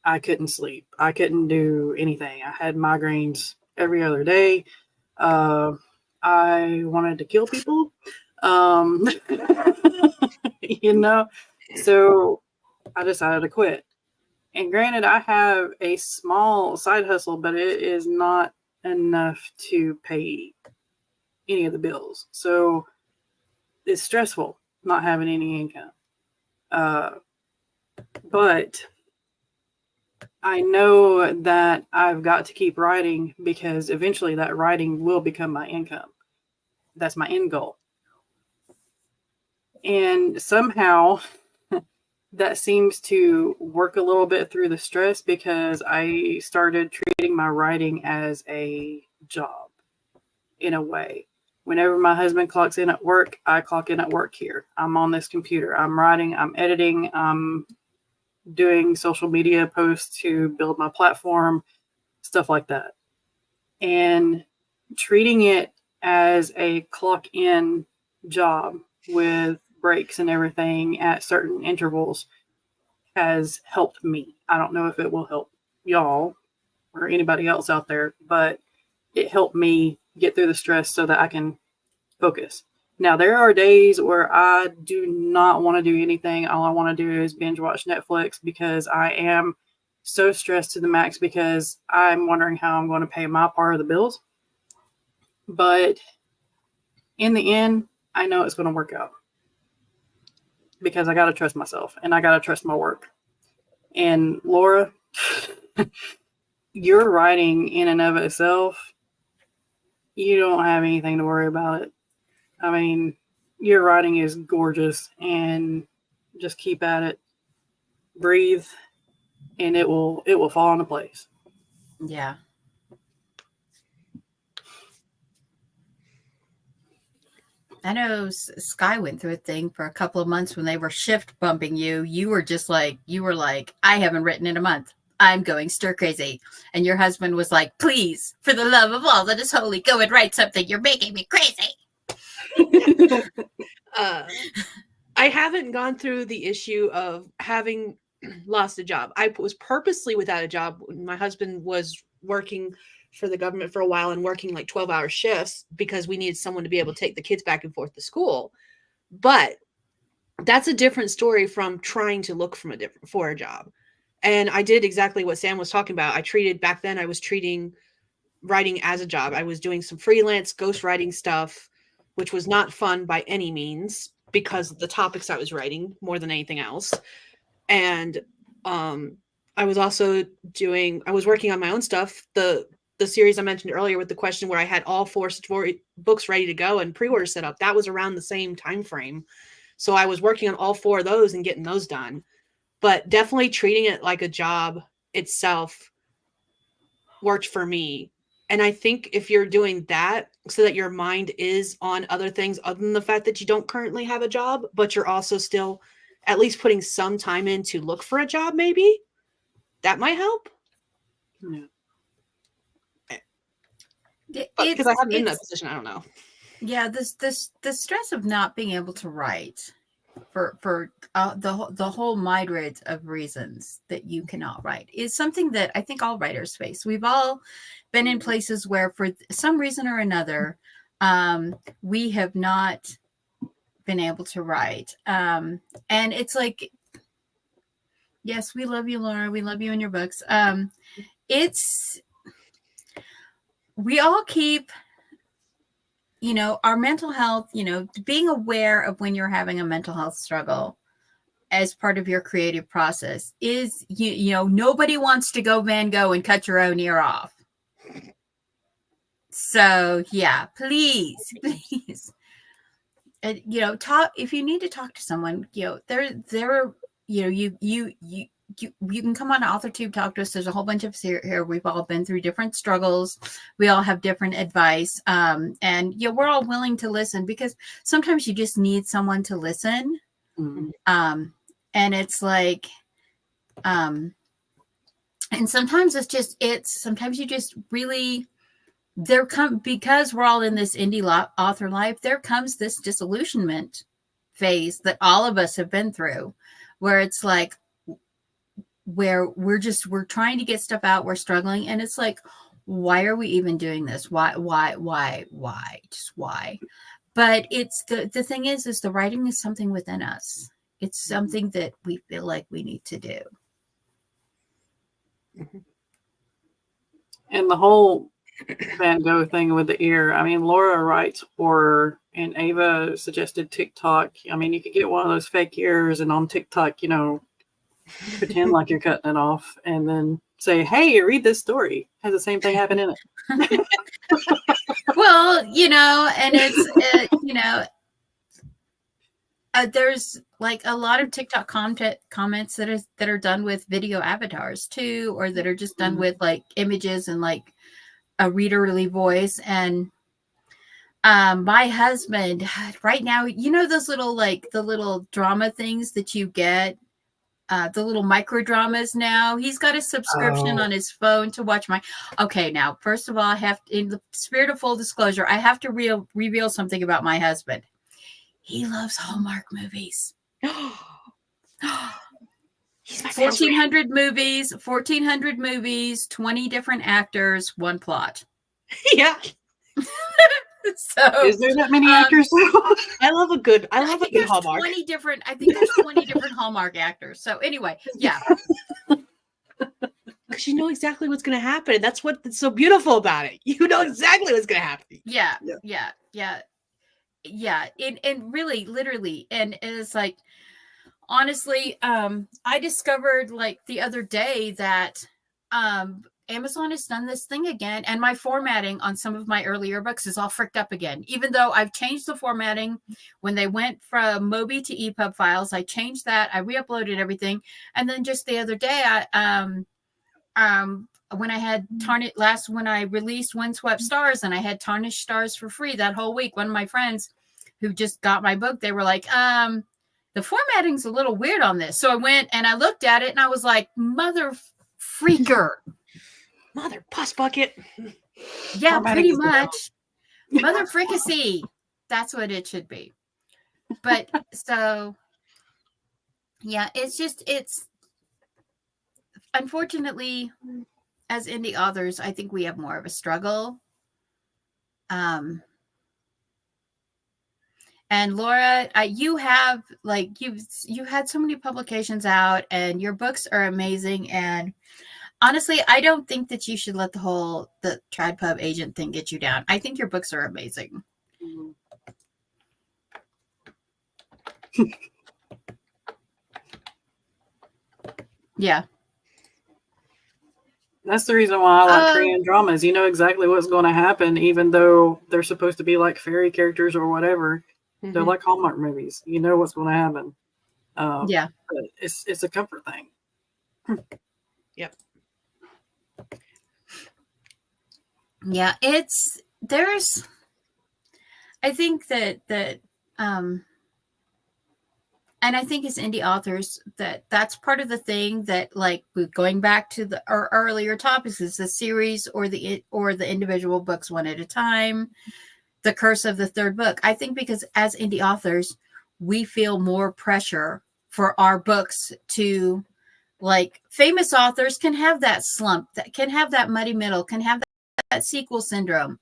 I couldn't sleep. I couldn't do anything. I had migraines every other day. I wanted to kill people. So I decided to quit. And granted, I have a small side hustle, but it is not enough to pay any of the bills. So it's stressful not having any income. But I know that I've got to keep writing, because eventually that writing will become my income. That's my end goal. And somehow that seems to work a little bit through the stress, because I started treating my writing as a job in a way. Whenever my husband clocks in at work, I clock in at work here. I'm on this computer. I'm writing, I'm editing, I'm doing social media posts to build my platform, stuff like that. And treating it as a clock in job with breaks and everything at certain intervals has helped me. I don't know if it will help y'all or anybody else out there, but it helped me get through the stress so that I can focus. Now, there are days where I do not want to do anything. All I want to do is binge watch Netflix, because I am so stressed to the max because I'm wondering how I'm going to pay my part of the bills. But in the end, I know it's going to work out because I got to trust myself and I got to trust my work. And Laura, your writing in and of itself, you don't have anything to worry about it. I mean, your writing is gorgeous, and just keep at it, breathe, and it will fall into place. Yeah. I know Skye went through a thing for a couple of months when they were shift bumping you. You were like, I haven't written in a month. I'm going stir crazy. And your husband was like, please, for the love of all that is holy, go and write something. You're making me crazy. I haven't gone through the issue of having lost a job. I was purposely without a job. My husband was working for the government for a while and working like 12-hour shifts because we needed someone to be able to take the kids back and forth to school. But that's a different story from trying to look for a job. And I did exactly what Sam was talking about. I was treating writing as a job. I was doing some freelance ghostwriting stuff, which was not fun by any means because of the topics I was writing more than anything else. And I was also working on my own stuff. The series I mentioned earlier with the question where I had all 4 story books ready to go and pre-order set up, that was around the same time frame. So I was working on all 4 of those and getting those done. But definitely treating it like a job itself worked for me. And I think if you're doing that so that your mind is on other things other than the fact that you don't currently have a job, but you're also still at least putting some time in to look for a job, maybe that might help. Yeah. Because I haven't been in that position, I don't know. Yeah, the stress of not being able to write for the whole myriad of reasons that you cannot write is something that I think all writers face. We've all been in places where for some reason or another, we have not been able to write. And it's like, yes, we love you, Laura. We love you in your books. We all keep, our mental health, being aware of when you're having a mental health struggle as part of your creative process is, nobody wants to go Van Gogh and cut your own ear off. So yeah, please. And, talk, if you need to talk to someone, you can come on AuthorTube, talk to us. There's a whole bunch of us here. We've all been through different struggles. We all have different advice. And we're all willing to listen because sometimes you just need someone to listen. Mm-hmm. And it's like, and sometimes sometimes you just really, because we're all in this indie author life, there comes this disillusionment phase that all of us have been through where it's like, where we're trying to get stuff out, we're struggling, and it's like, why are we even doing this? Why? Just why? But it's the thing is the writing is something within us. It's something that we feel like we need to do. And the whole Van Gogh thing with the ear. I mean, Laura writes horror, and Ava suggested TikTok. I mean, you could get one of those fake ears, and on TikTok, pretend like you're cutting it off, and then say, "Hey, read this story." Has the same thing happen in it? Well, and it's there's like a lot of TikTok comments that are done with video avatars too, or that are just done with like images and like a readerly voice. And my husband right now, those little the little drama things that you get, the little micro dramas now. He's got a subscription on his phone to watch okay, now, first of all, I have to, in the spirit of full disclosure, I have to reveal something about my husband. He loves Hallmark movies. 1,400 movies, 20 different actors, one plot. Yeah. So is there that many actors? I love a good Hallmark. I think there's 20 different Hallmark actors. So anyway, yeah. because you know exactly what's going to happen. And that's what's so beautiful about it. You know exactly what's going to happen. Yeah. And really, literally, and it's like, honestly, I discovered like the other day that Amazon has done this thing again, and my formatting on some of my earlier books is all fricked up again. Even though I've changed the formatting when they went from Mobi to EPUB files, I changed that, I re-uploaded everything, and then just the other day, when I had when I released Windswept Stars, and I had Tarnished Stars for free that whole week, one of my friends who just got my book, they were like, the formatting's a little weird on this. So I went and I looked at it and I was like, mother freaker. Mother puss bucket. Yeah, pretty much. Mother fricassee. That's what it should be. But so, yeah, it's unfortunately, as indie authors, I think we have more of a struggle. And Laura, you have like you had so many publications out, and your books are amazing. And honestly, I don't think that you should let the TradPub agent thing get you down. I think your books are amazing. Yeah. That's the reason why I like Korean dramas. You know exactly what's going to happen, even though they're supposed to be like fairy characters or whatever. Mm-hmm. They're like Hallmark movies. You know what's going to happen. Yeah. But it's a comfort thing. Yep. Yeah, I think that and I think as indie authors that's part of the thing that, like, going back to our earlier topics, is the series or the individual books one at a time, the curse of the third book. I think because as indie authors, we feel more pressure for our books to, like, famous authors can have that slump, that can have that muddy middle, can have that sequel syndrome.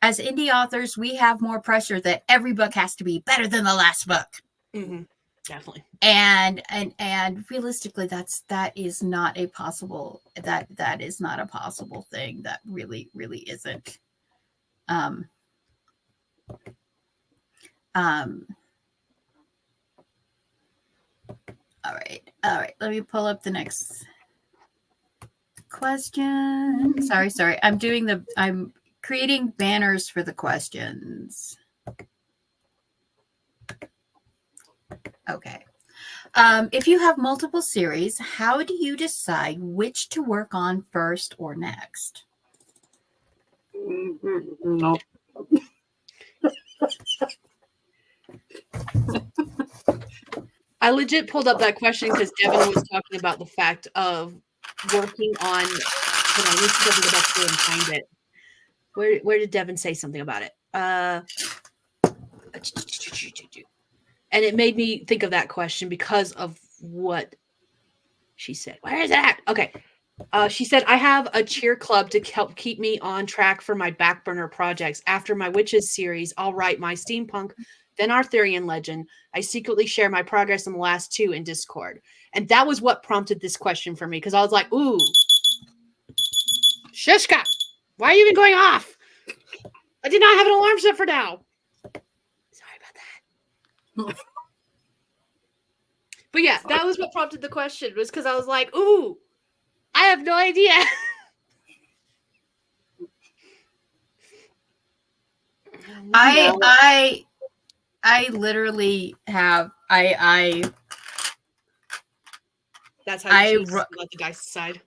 As indie authors, we have more pressure that every book has to be better than the last book. Mm-hmm. Definitely. And realistically, that is not a possible thing. That really isn't. All right. Let me pull up the next question. Sorry. I'm creating banners for the questions. Okay. If you have multiple series, how do you decide which to work on first or next? No. I legit pulled up that question because Devin was talking about the fact of working on. Hold on, let's go back through and find it. Where did Devin say something about it? And it made me think of that question because of what she said. Where is that? Okay. She said, I have a cheer club to help keep me on track for my back burner projects. After my Witches series, I'll write my steampunk, then Arthurian legend. I secretly share my progress in the last two in Discord. And that was what prompted this question for me, because I was like, ooh, Shishka, why are you even going off? I did not have an alarm set for now. Sorry about that. But yeah, that was what prompted the question, was because I was like, ooh, I have no idea. I literally have that's how you let the dice decide.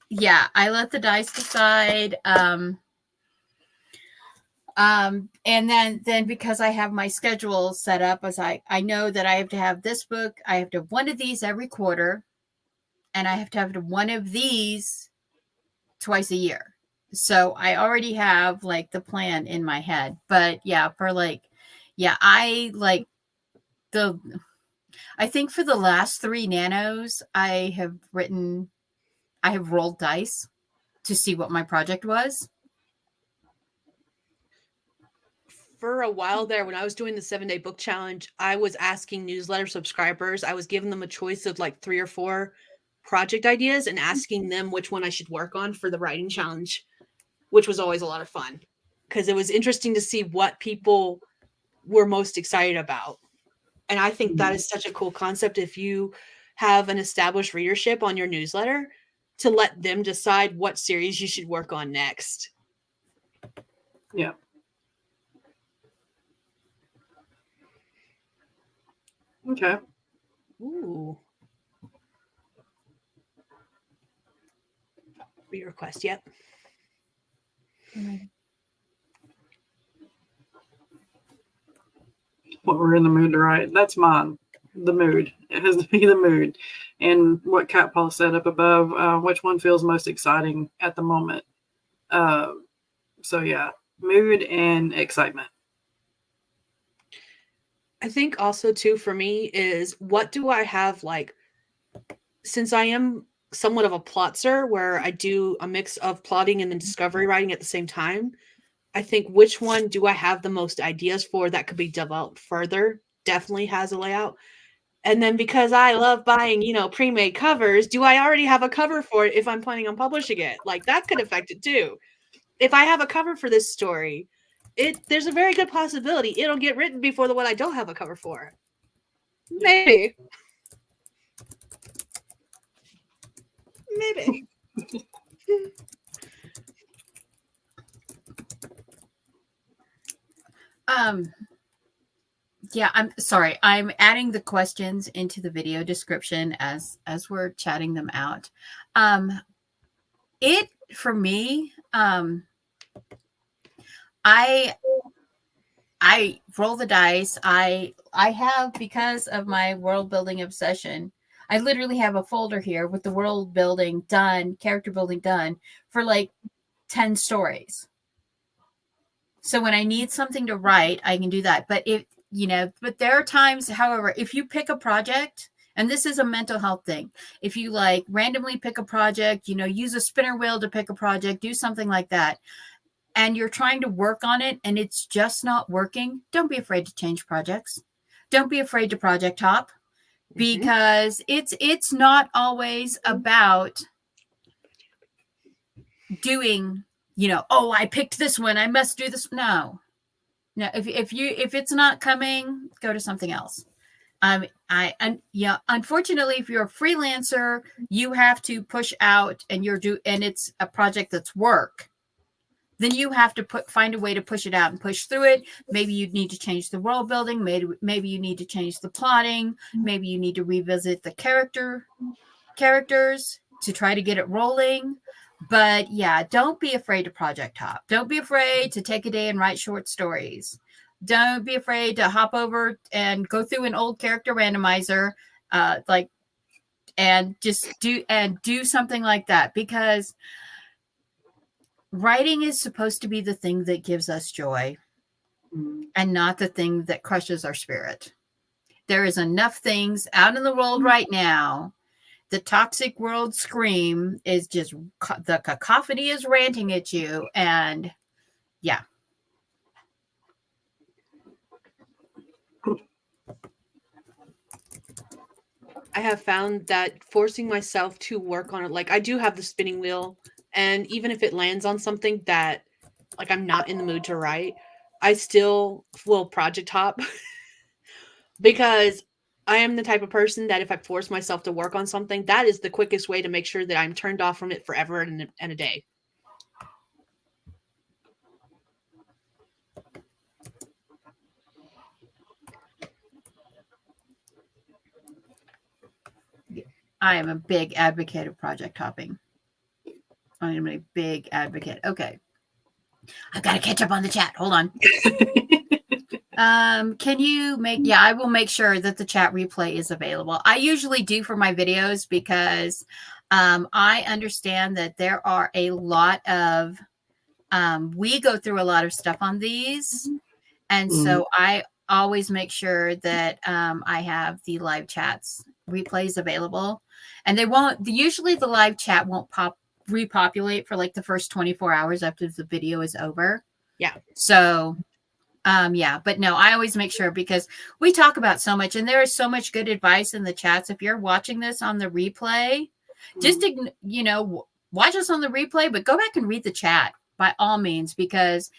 Yeah, I let the dice decide. And then because I have my schedule set up, as I know that I have to have this book, I have to have one of these every quarter, and I have to have one of these twice a year. So I already have like the plan in my head. But yeah, I think for the last 3 nanos, I have rolled dice to see what my project was. For a while there, when I was doing the 7-day book challenge, I was asking newsletter subscribers, I was giving them a choice of like 3 or 4 project ideas and asking them which one I should work on for the writing challenge, which was always a lot of fun because it was interesting to see what people were most excited about. And I think that is such a cool concept if you have an established readership on your newsletter to let them decide what series you should work on next. Yeah. Okay. Ooh. Request, yep. What we're in the mood to write. That's mine. The mood. It has to be the mood. And what Cat Paul said up above, which one feels most exciting at the moment. So yeah, mood and excitement. I think also too for me is what do I have, like, since I am somewhat of a plotzer where I do a mix of plotting and then discovery writing at the same time, I think which one do I have the most ideas for that could be developed further definitely has a layout. And then because I love buying, pre-made covers, do I already have a cover for it if I'm planning on publishing it? Like that could affect it too. If I have a cover for this story, there's a very good possibility it'll get written before the one I don't have a cover for. Maybe. Yeah, I'm sorry. I'm adding the questions into the video description as we're chatting them out. It for me, I roll the dice. I have, because of my world building obsession, I literally have a folder here with the world building done, character building done for like 10 stories. So when I need something to write, I can do that. But but there are times, however, if you pick a project, and this is a mental health thing, if you like randomly pick a project, use a spinner wheel to pick a project, do something like that, and you're trying to work on it and it's just not working, don't be afraid to change projects. Don't be afraid to project hop, because it's not always about doing, I picked this one, I must do this. No, if it's not coming, go to something else. Unfortunately, if you're a freelancer, you have to push out and and it's a project that's work. Then you have to find a way to push it out and push through it. Maybe you need to change the world building. Maybe you need to change the plotting. Maybe you need to revisit the characters to try to get it rolling. But yeah, don't be afraid to project hop. Don't be afraid to take a day and write short stories. Don't be afraid to hop over and go through an old character randomizer, and just do something like that, because writing is supposed to be the thing that gives us joy and not the thing that crushes our spirit. There is enough things out in the world right now. The toxic world scream is just, the cacophony is ranting at you. And yeah. I have found that forcing myself to work on it, like I do have the spinning wheel, and even if it lands on something that like I'm not in the mood to write, I still will project hop because I am the type of person that if I force myself to work on something, that is the quickest way to make sure that I'm turned off from it forever and a day. I am a big advocate of project hopping. I am a big advocate. Okay. I've got to catch up on the chat. Hold on. Can you I will make sure that the chat replay is available. I usually do for my videos because I understand that there are a lot of, we go through a lot of stuff on these. And so I always make sure that I have the live chats replays available, and usually the live chat won't repopulate for like the first 24 hours after the video is over. Yeah. So but no, I always make sure, because we talk about so much and there is so much good advice in the chats. If you're watching this on the replay, Just, you know, watch us on the replay, but go back and read the chat by all means, because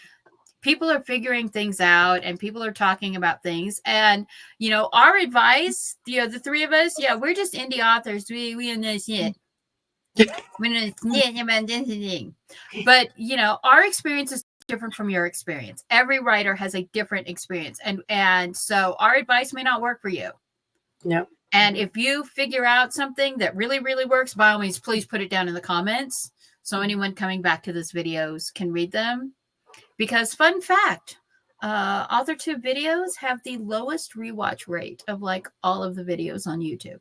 people are figuring things out and people are talking about things. And, you know, our advice, you know, the three of us, yeah, we're just indie authors. We in this shit. But, you know, our experience is different from your experience. Every writer has a different experience. And so our advice may not work for you. Yep. And if you figure out something that really, really works, by all means, please put it down in the comments so anyone coming back to these videos can read them. Because fun fact, AuthorTube videos have the lowest rewatch rate of like all of the videos on YouTube,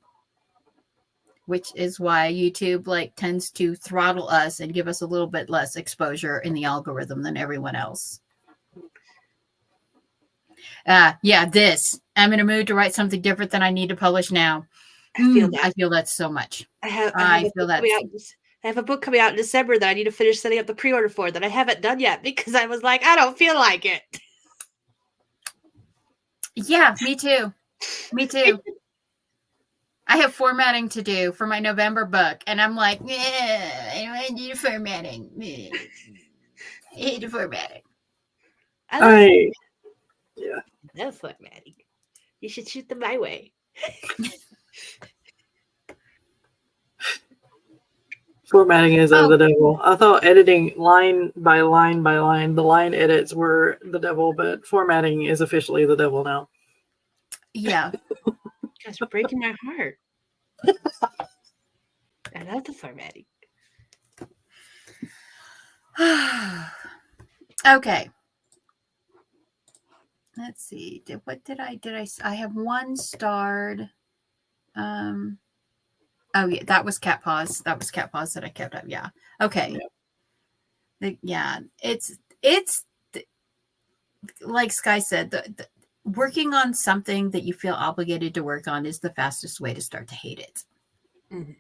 which is why YouTube like tends to throttle us and give us a little bit less exposure in the algorithm than everyone else. Yeah, this. I'm in a mood to write something different than I need to publish now. I feel that so much. I have a book coming out in December that I need to finish setting up the pre-order for that I haven't done yet because I was like, I don't feel like it. Yeah, me too. Me too. I have formatting to do for my November book, and I'm like, I don't need the formatting. I hate the formatting. Yeah. That's formatting. You should shoot them my way. Formatting is of the devil. I thought editing line by line by line, the line edits were the devil, but formatting is officially the devil now. Yeah. You guys are breaking my heart. I love the formatting. Okay. Let's see. I have one starred. Oh yeah, that was cat paws. That was cat paws that I kept up. Yeah. Okay. Yeah. It's like Skye said, the working on something that you feel obligated to work on is the fastest way to start to hate it. Mm-hmm.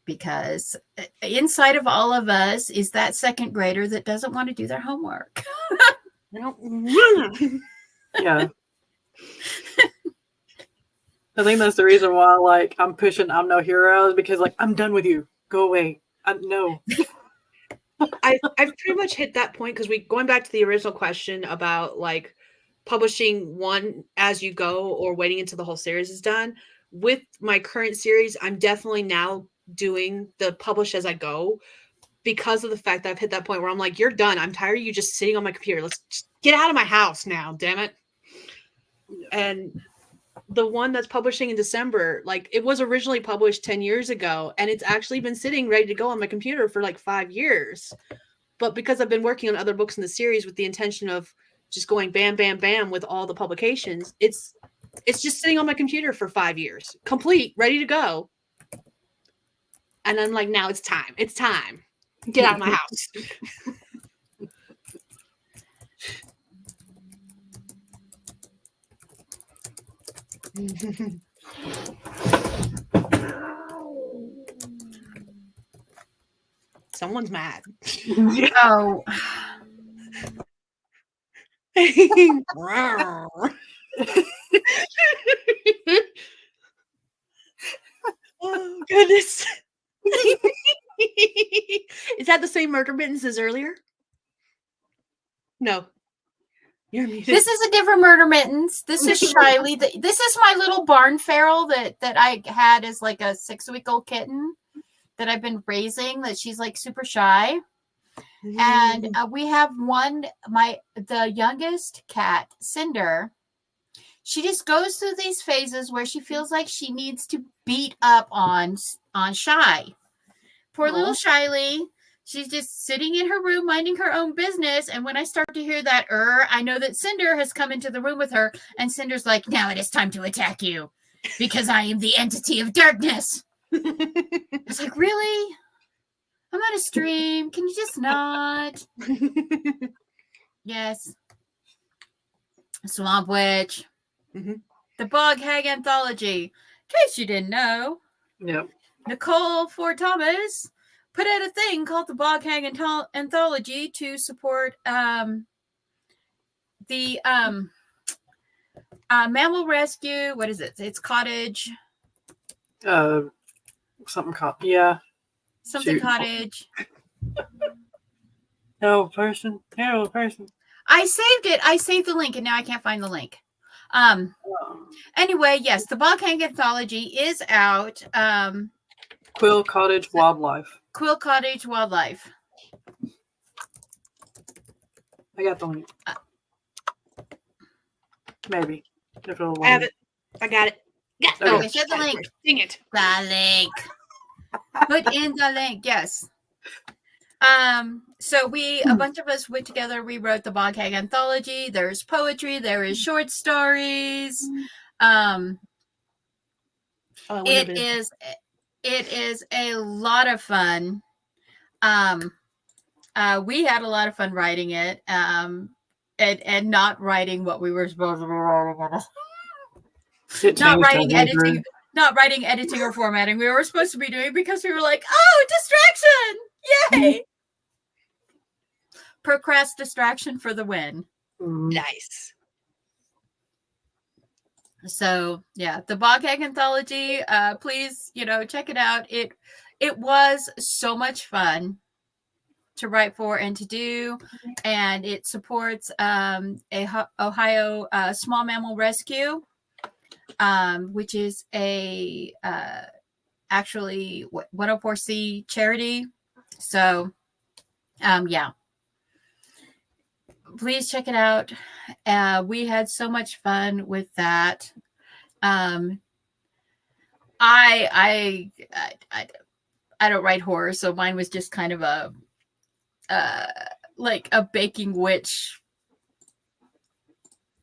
Because inside of all of us is that second grader that doesn't want to do their homework. Yeah. I think that's the reason why, like, I'm pushing I'm No Hero, because, like, I'm done with you. Go away. No. I've pretty much hit that point because going back to the original question about, like, publishing one as you go or waiting until the whole series is done. With my current series, I'm definitely now doing the publish as I go because of the fact that I've hit that point where I'm like, you're done. I'm tired of you just sitting on my computer. Let's just get out of my house now, damn it. And the one that's publishing in December, like, it was originally published 10 years ago, and it's actually been sitting ready to go on my computer for like 5 years. But because I've been working on other books in the series with the intention of just going bam, bam, bam with all the publications, it's just sitting on my computer for 5 years, complete, ready to go. And I'm like, now it's time. It's time. Get out of my house. Someone's mad. Oh. Oh, goodness. Is that the same murder mittens as earlier? No. You're muted. This is a different murder mittens. This is Shiley. This is my little barn feral that I had as like a 6-week-old kitten that I've been raising, that she's like super shy. And we have the youngest cat, Cinder. She just goes through these phases where she feels like she needs to beat up on Shy. Poor little Shiley. She's just sitting in her room minding her own business. And when I start to hear that, I know that Cinder has come into the room with her. And Cinder's like, now it is time to attack you because I am the entity of darkness. It's like, really? I'm on a stream. Can you just not? Yes. Swamp Witch. Mm-hmm. The Bog Hag Anthology. In case you didn't know. Yep. Nicole Ford Thomas put out a thing called the Bog Hag Anthology to support the mammal rescue. What is it? It's cottage. Something yeah. Something cottage. Hello, person. Hello, person. I saved it. I saved the link, and now I can't find the link. Anyway, yes, the Bog Hag Anthology is out. Quill Cottage Wildlife. Quill Cottage Wildlife. I got the link. Maybe. I have it. I got it. Yeah. Okay, share the link. Dang it. The link. Put in the link. Yes. So a bunch of us went together. We wrote the Bog Hag Anthology. There's poetry. There is short stories. It is a lot of fun. We had a lot of fun writing it. And not writing what we were supposed to be writing. Not writing, editing, or formatting. We were supposed to be doing because we were like, oh, distraction! Yay! Distraction for the win. Nice. So yeah, the Bog Hag Anthology. Please, check it out. It was so much fun to write for and to do, and it supports Ohio Small Mammal Rescue, which is a actually 104C charity. So yeah, please check it out. We had so much fun with that. I don't write horror, so mine was just kind of a like a baking witch,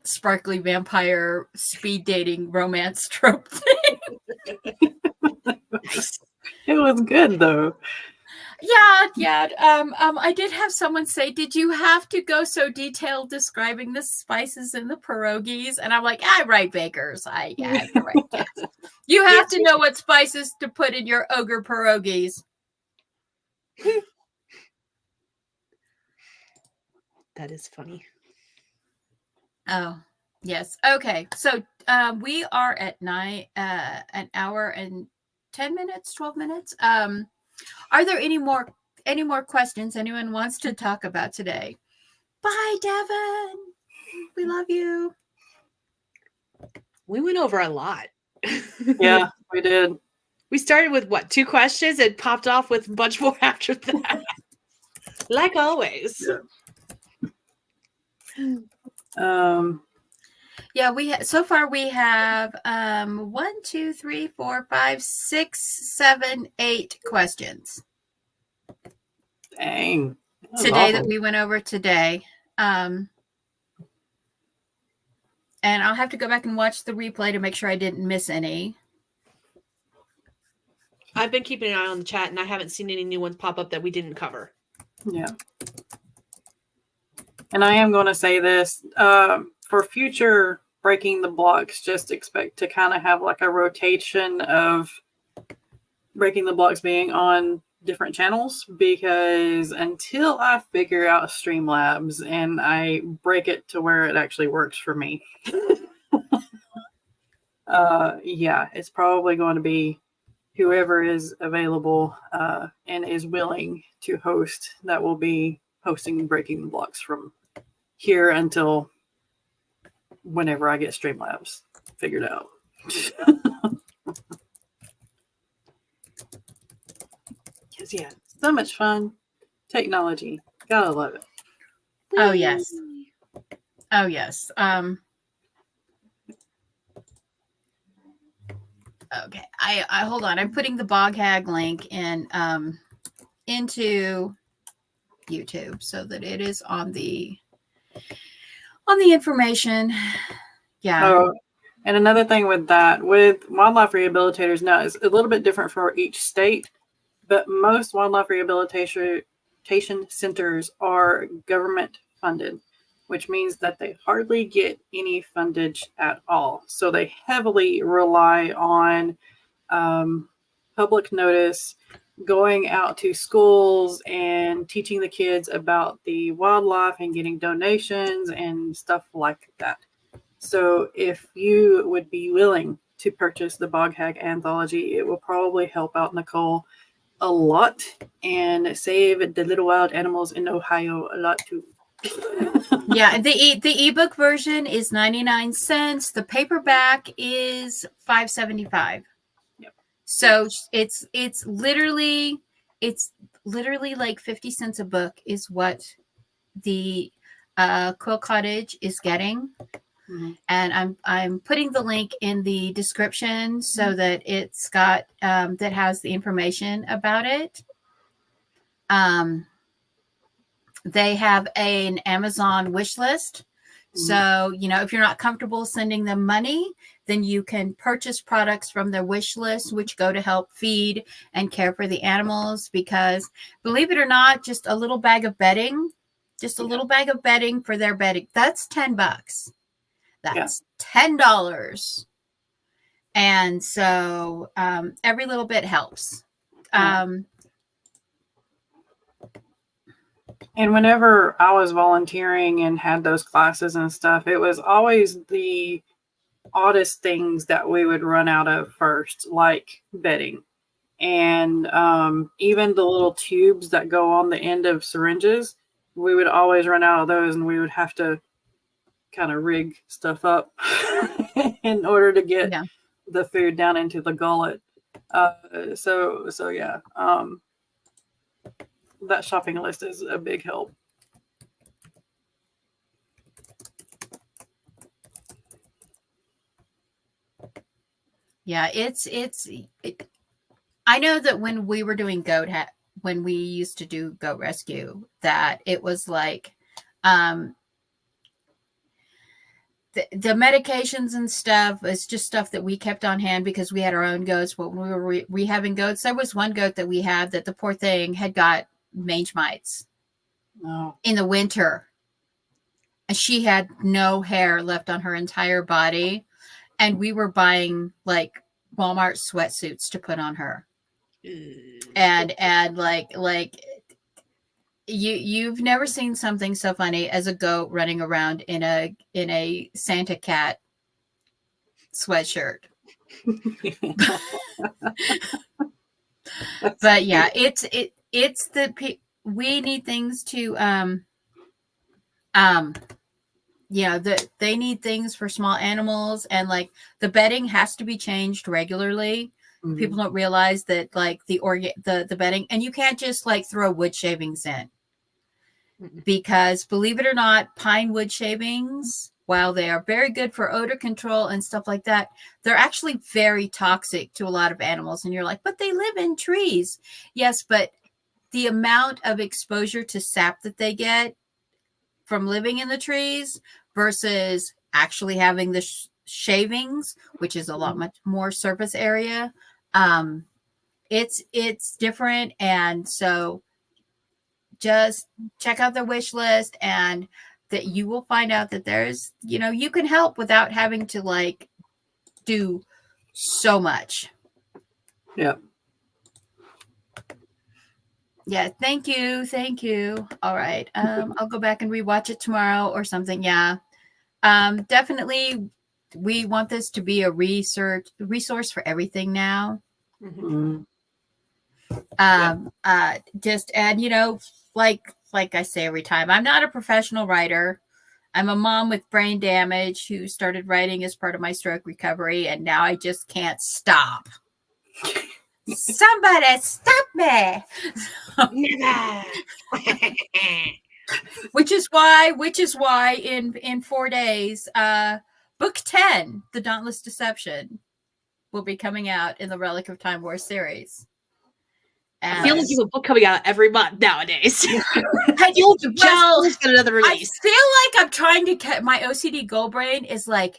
sparkly vampire, speed dating romance trope thing. Nice. It was good though. Yeah. I did have someone say, did you have to go so detailed describing the spices in the pierogies? And I'm like, I write bakers. I have to write that. You have to know what spices to put in your ogre pierogies. That is funny. Oh, yes. Okay. So we are at an hour and 10 minutes, 12 minutes. Are there any more questions anyone wants to talk about today? Bye, Devin. We love you. We went over a lot. Yeah, we did. We started with 2 questions and popped off with a bunch more after that. Like always. Yeah, so far we have 1, 2, 3, 4, 5, 6, 7, 8 questions. Dang. Today that we went over today. And I'll have to go back and watch the replay to make sure I didn't miss any. I've been keeping an eye on the chat and I haven't seen any new ones pop up that we didn't cover. Yeah. And I am going to say this, for future Breaking the Blocks, just expect to kind of have like a rotation of Breaking the Blocks being on different channels, because until I figure out Streamlabs and I break it to where it actually works for me, yeah, it's probably going to be whoever is available and is willing to host that will be hosting Breaking the Blocks from here until whenever I get Streamlabs figured out. Because yeah, so much fun. Technology. Gotta love it. Oh yes. Oh yes. Okay. I hold on. I'm putting the Bog Hag link in into YouTube so that it is on the information. Yeah. Oh, and another thing with that, with wildlife rehabilitators, now it's a little bit different for each state, but most wildlife rehabilitation centers are government funded, which means that they hardly get any fundage at all. So they heavily rely on public notice, going out to schools and teaching the kids about the wildlife and getting donations and stuff like that. So if you would be willing to purchase the Bog Hag Anthology. It will probably help out Nicole a lot and save the little wild animals in Ohio a lot too. Yeah, the ebook version is 99 cents. The paperback is $5.75. Yep. So it's literally like 50 cents a book is what the Quill Cottage is getting. Mm-hmm. And I'm putting the link in the description so that it's got that has the information about it. They have an Amazon wish list. So, if you're not comfortable sending them money, then you can purchase products from their wish list, which go to help feed and care for the animals. Because believe it or not, just a little bag of bedding, little bag of bedding for their bedding, that's $10. That's $10. And so every little bit helps. And whenever I was volunteering and had those classes and stuff, it was always the oddest things that we would run out of first, like bedding. And even the little tubes that go on the end of syringes, we would always run out of those, and we would have to kind of rig stuff up in order to get the food down into the gullet. So yeah. That shopping list is a big help. Yeah, I know that when we were doing when we used to do goat rescue, that it was like the medications and stuff is just stuff that we kept on hand because we had our own goats. But when we were rehabbing goats, there was one goat that we had that the poor thing had got mange mites in the winter, and she had no hair left on her entire body, and we were buying like Walmart sweatsuits to put on her. And like you've never seen something so funny as a goat running around in a Santa cat sweatshirt. But yeah, we need things to they need things for small animals, and like the bedding has to be changed regularly. Mm-hmm. People don't realize that like the bedding, and you can't just like throw wood shavings in, because believe it or not, pine wood shavings, while they are very good for odor control and stuff like that, they're actually very toxic to a lot of animals. And you're like, but they live in trees. Yes, but the amount of exposure to sap that they get from living in the trees versus actually having the shavings, which is a lot much more surface area, it's different. And so just check out their wish list, and that you will find out that there's, you can help without having to like do so much. Yeah. Yeah. Thank you. All right. I'll go back and rewatch it tomorrow or something. Yeah. Definitely. We want this to be a resource for everything now. Mm-hmm. And like I say every time, I'm not a professional writer. I'm a mom with brain damage who started writing as part of my stroke recovery, and now I just can't stop. Somebody stop me. Never. which is why in 4 days, book 10, The Dauntless Deception, will be coming out in the Relic of Time War series. I feel like you have a book coming out every month nowadays. I feel like you just got another release. I feel like I'm trying to cut my OCD goal brain is like,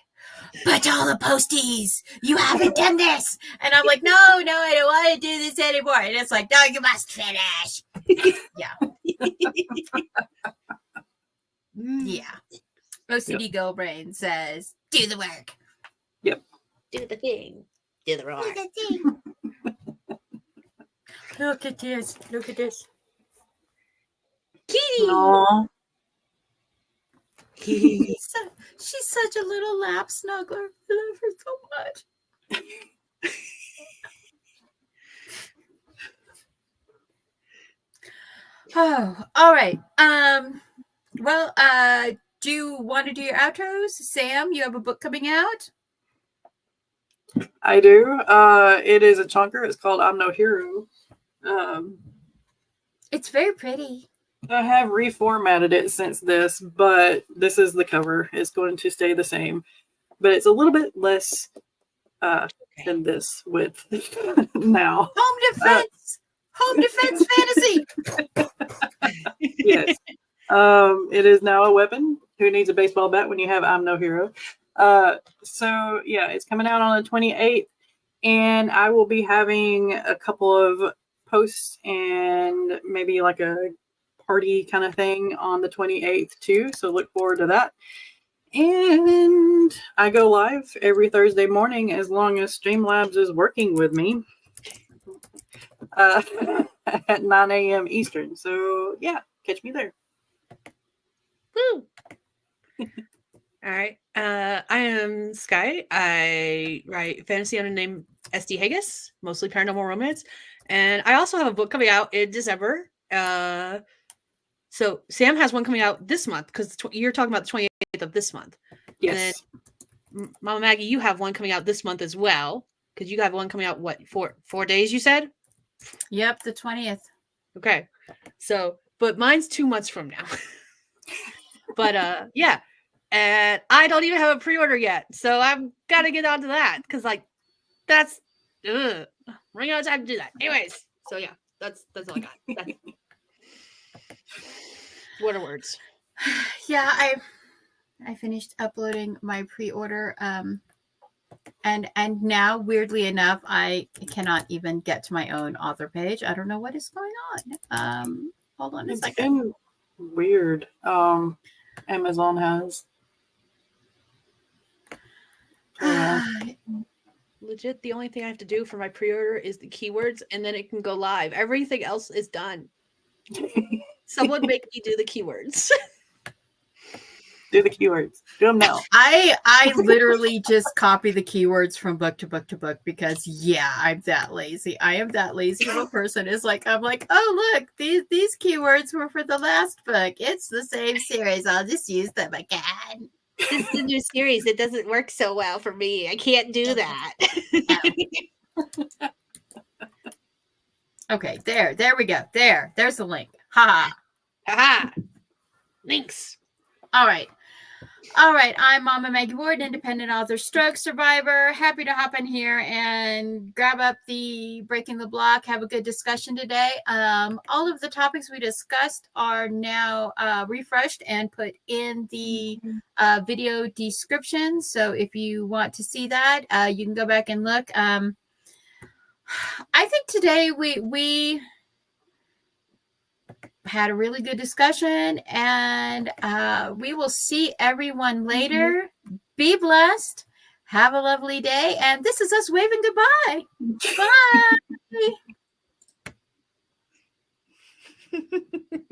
but all the posties, you haven't done this. And I'm like, no, I don't want to do this anymore. And it's like, no, you must finish. Yeah. Yeah. OCD goal brain says, do the work. Yep. Do the thing. Do the work. Do the thing. Look at this. Kitty. Aww. She's such a little lap snuggler. I love her so much. Oh, all right. Well, do you want to do your outros? Sam, you have a book coming out? I do. It is a chunker. It's called I'm No Hero. It's very pretty. I have reformatted it since this, but this is the cover. It's going to stay the same, but it's a little bit less than this width now. Home defense fantasy. Yes. It is now a weapon. Who needs a baseball bat when you have I'm No Hero? So yeah, it's coming out on the 28th, and I will be having a couple of posts and maybe like a party kind of thing on the 28th too. So look forward to that. And I go live every Thursday morning as long as Streamlabs is working with me at 9 a.m. Eastern. So yeah, catch me there. Woo! All right. I am Skye. I write fantasy under the name SD Haggis, mostly paranormal romance. And I also have a book coming out in December. So Sam has one coming out this month because you're talking about the 28th of this month. Yes. And then, Mama Maggie, you have one coming out this month as well because you have one coming out, what, 4 days you said? Yep, the 20th. Okay. So, but mine's 2 months from now. But yeah. And I don't even have a pre-order yet. So I've got to get onto that because that's running out of time to do that. Anyways, so yeah, that's all I got. What are words? Yeah, I finished uploading my pre-order. And now, weirdly enough, I cannot even get to my own author page. I don't know what is going on. Hold on a second. Been weird. Amazon has. Legit, the only thing I have to do for my pre-order is the keywords, and then it can go live. Everything else is done. Someone make me do the keywords. Do the keywords. Do them now. I literally just copy the keywords from book to book to book because yeah, I'm that lazy. I am that lazy of a person. I'm like, oh look, these keywords were for the last book. It's the same series. I'll just use them again. This is a new series. It doesn't work so well for me. I can't do that. Okay, there we go. There's the link. Ha ha. Links. All right. I'm Mama Maggie Ward, independent author, stroke survivor. Happy to hop in here and grab up the Breaking the Block. Have a good discussion today. All of the topics we discussed are now refreshed and put in the video description. So if you want to see that, you can go back and look. I think today we had a really good discussion, and we will see everyone later. Be blessed. Have a lovely day. And this is us waving goodbye. Bye.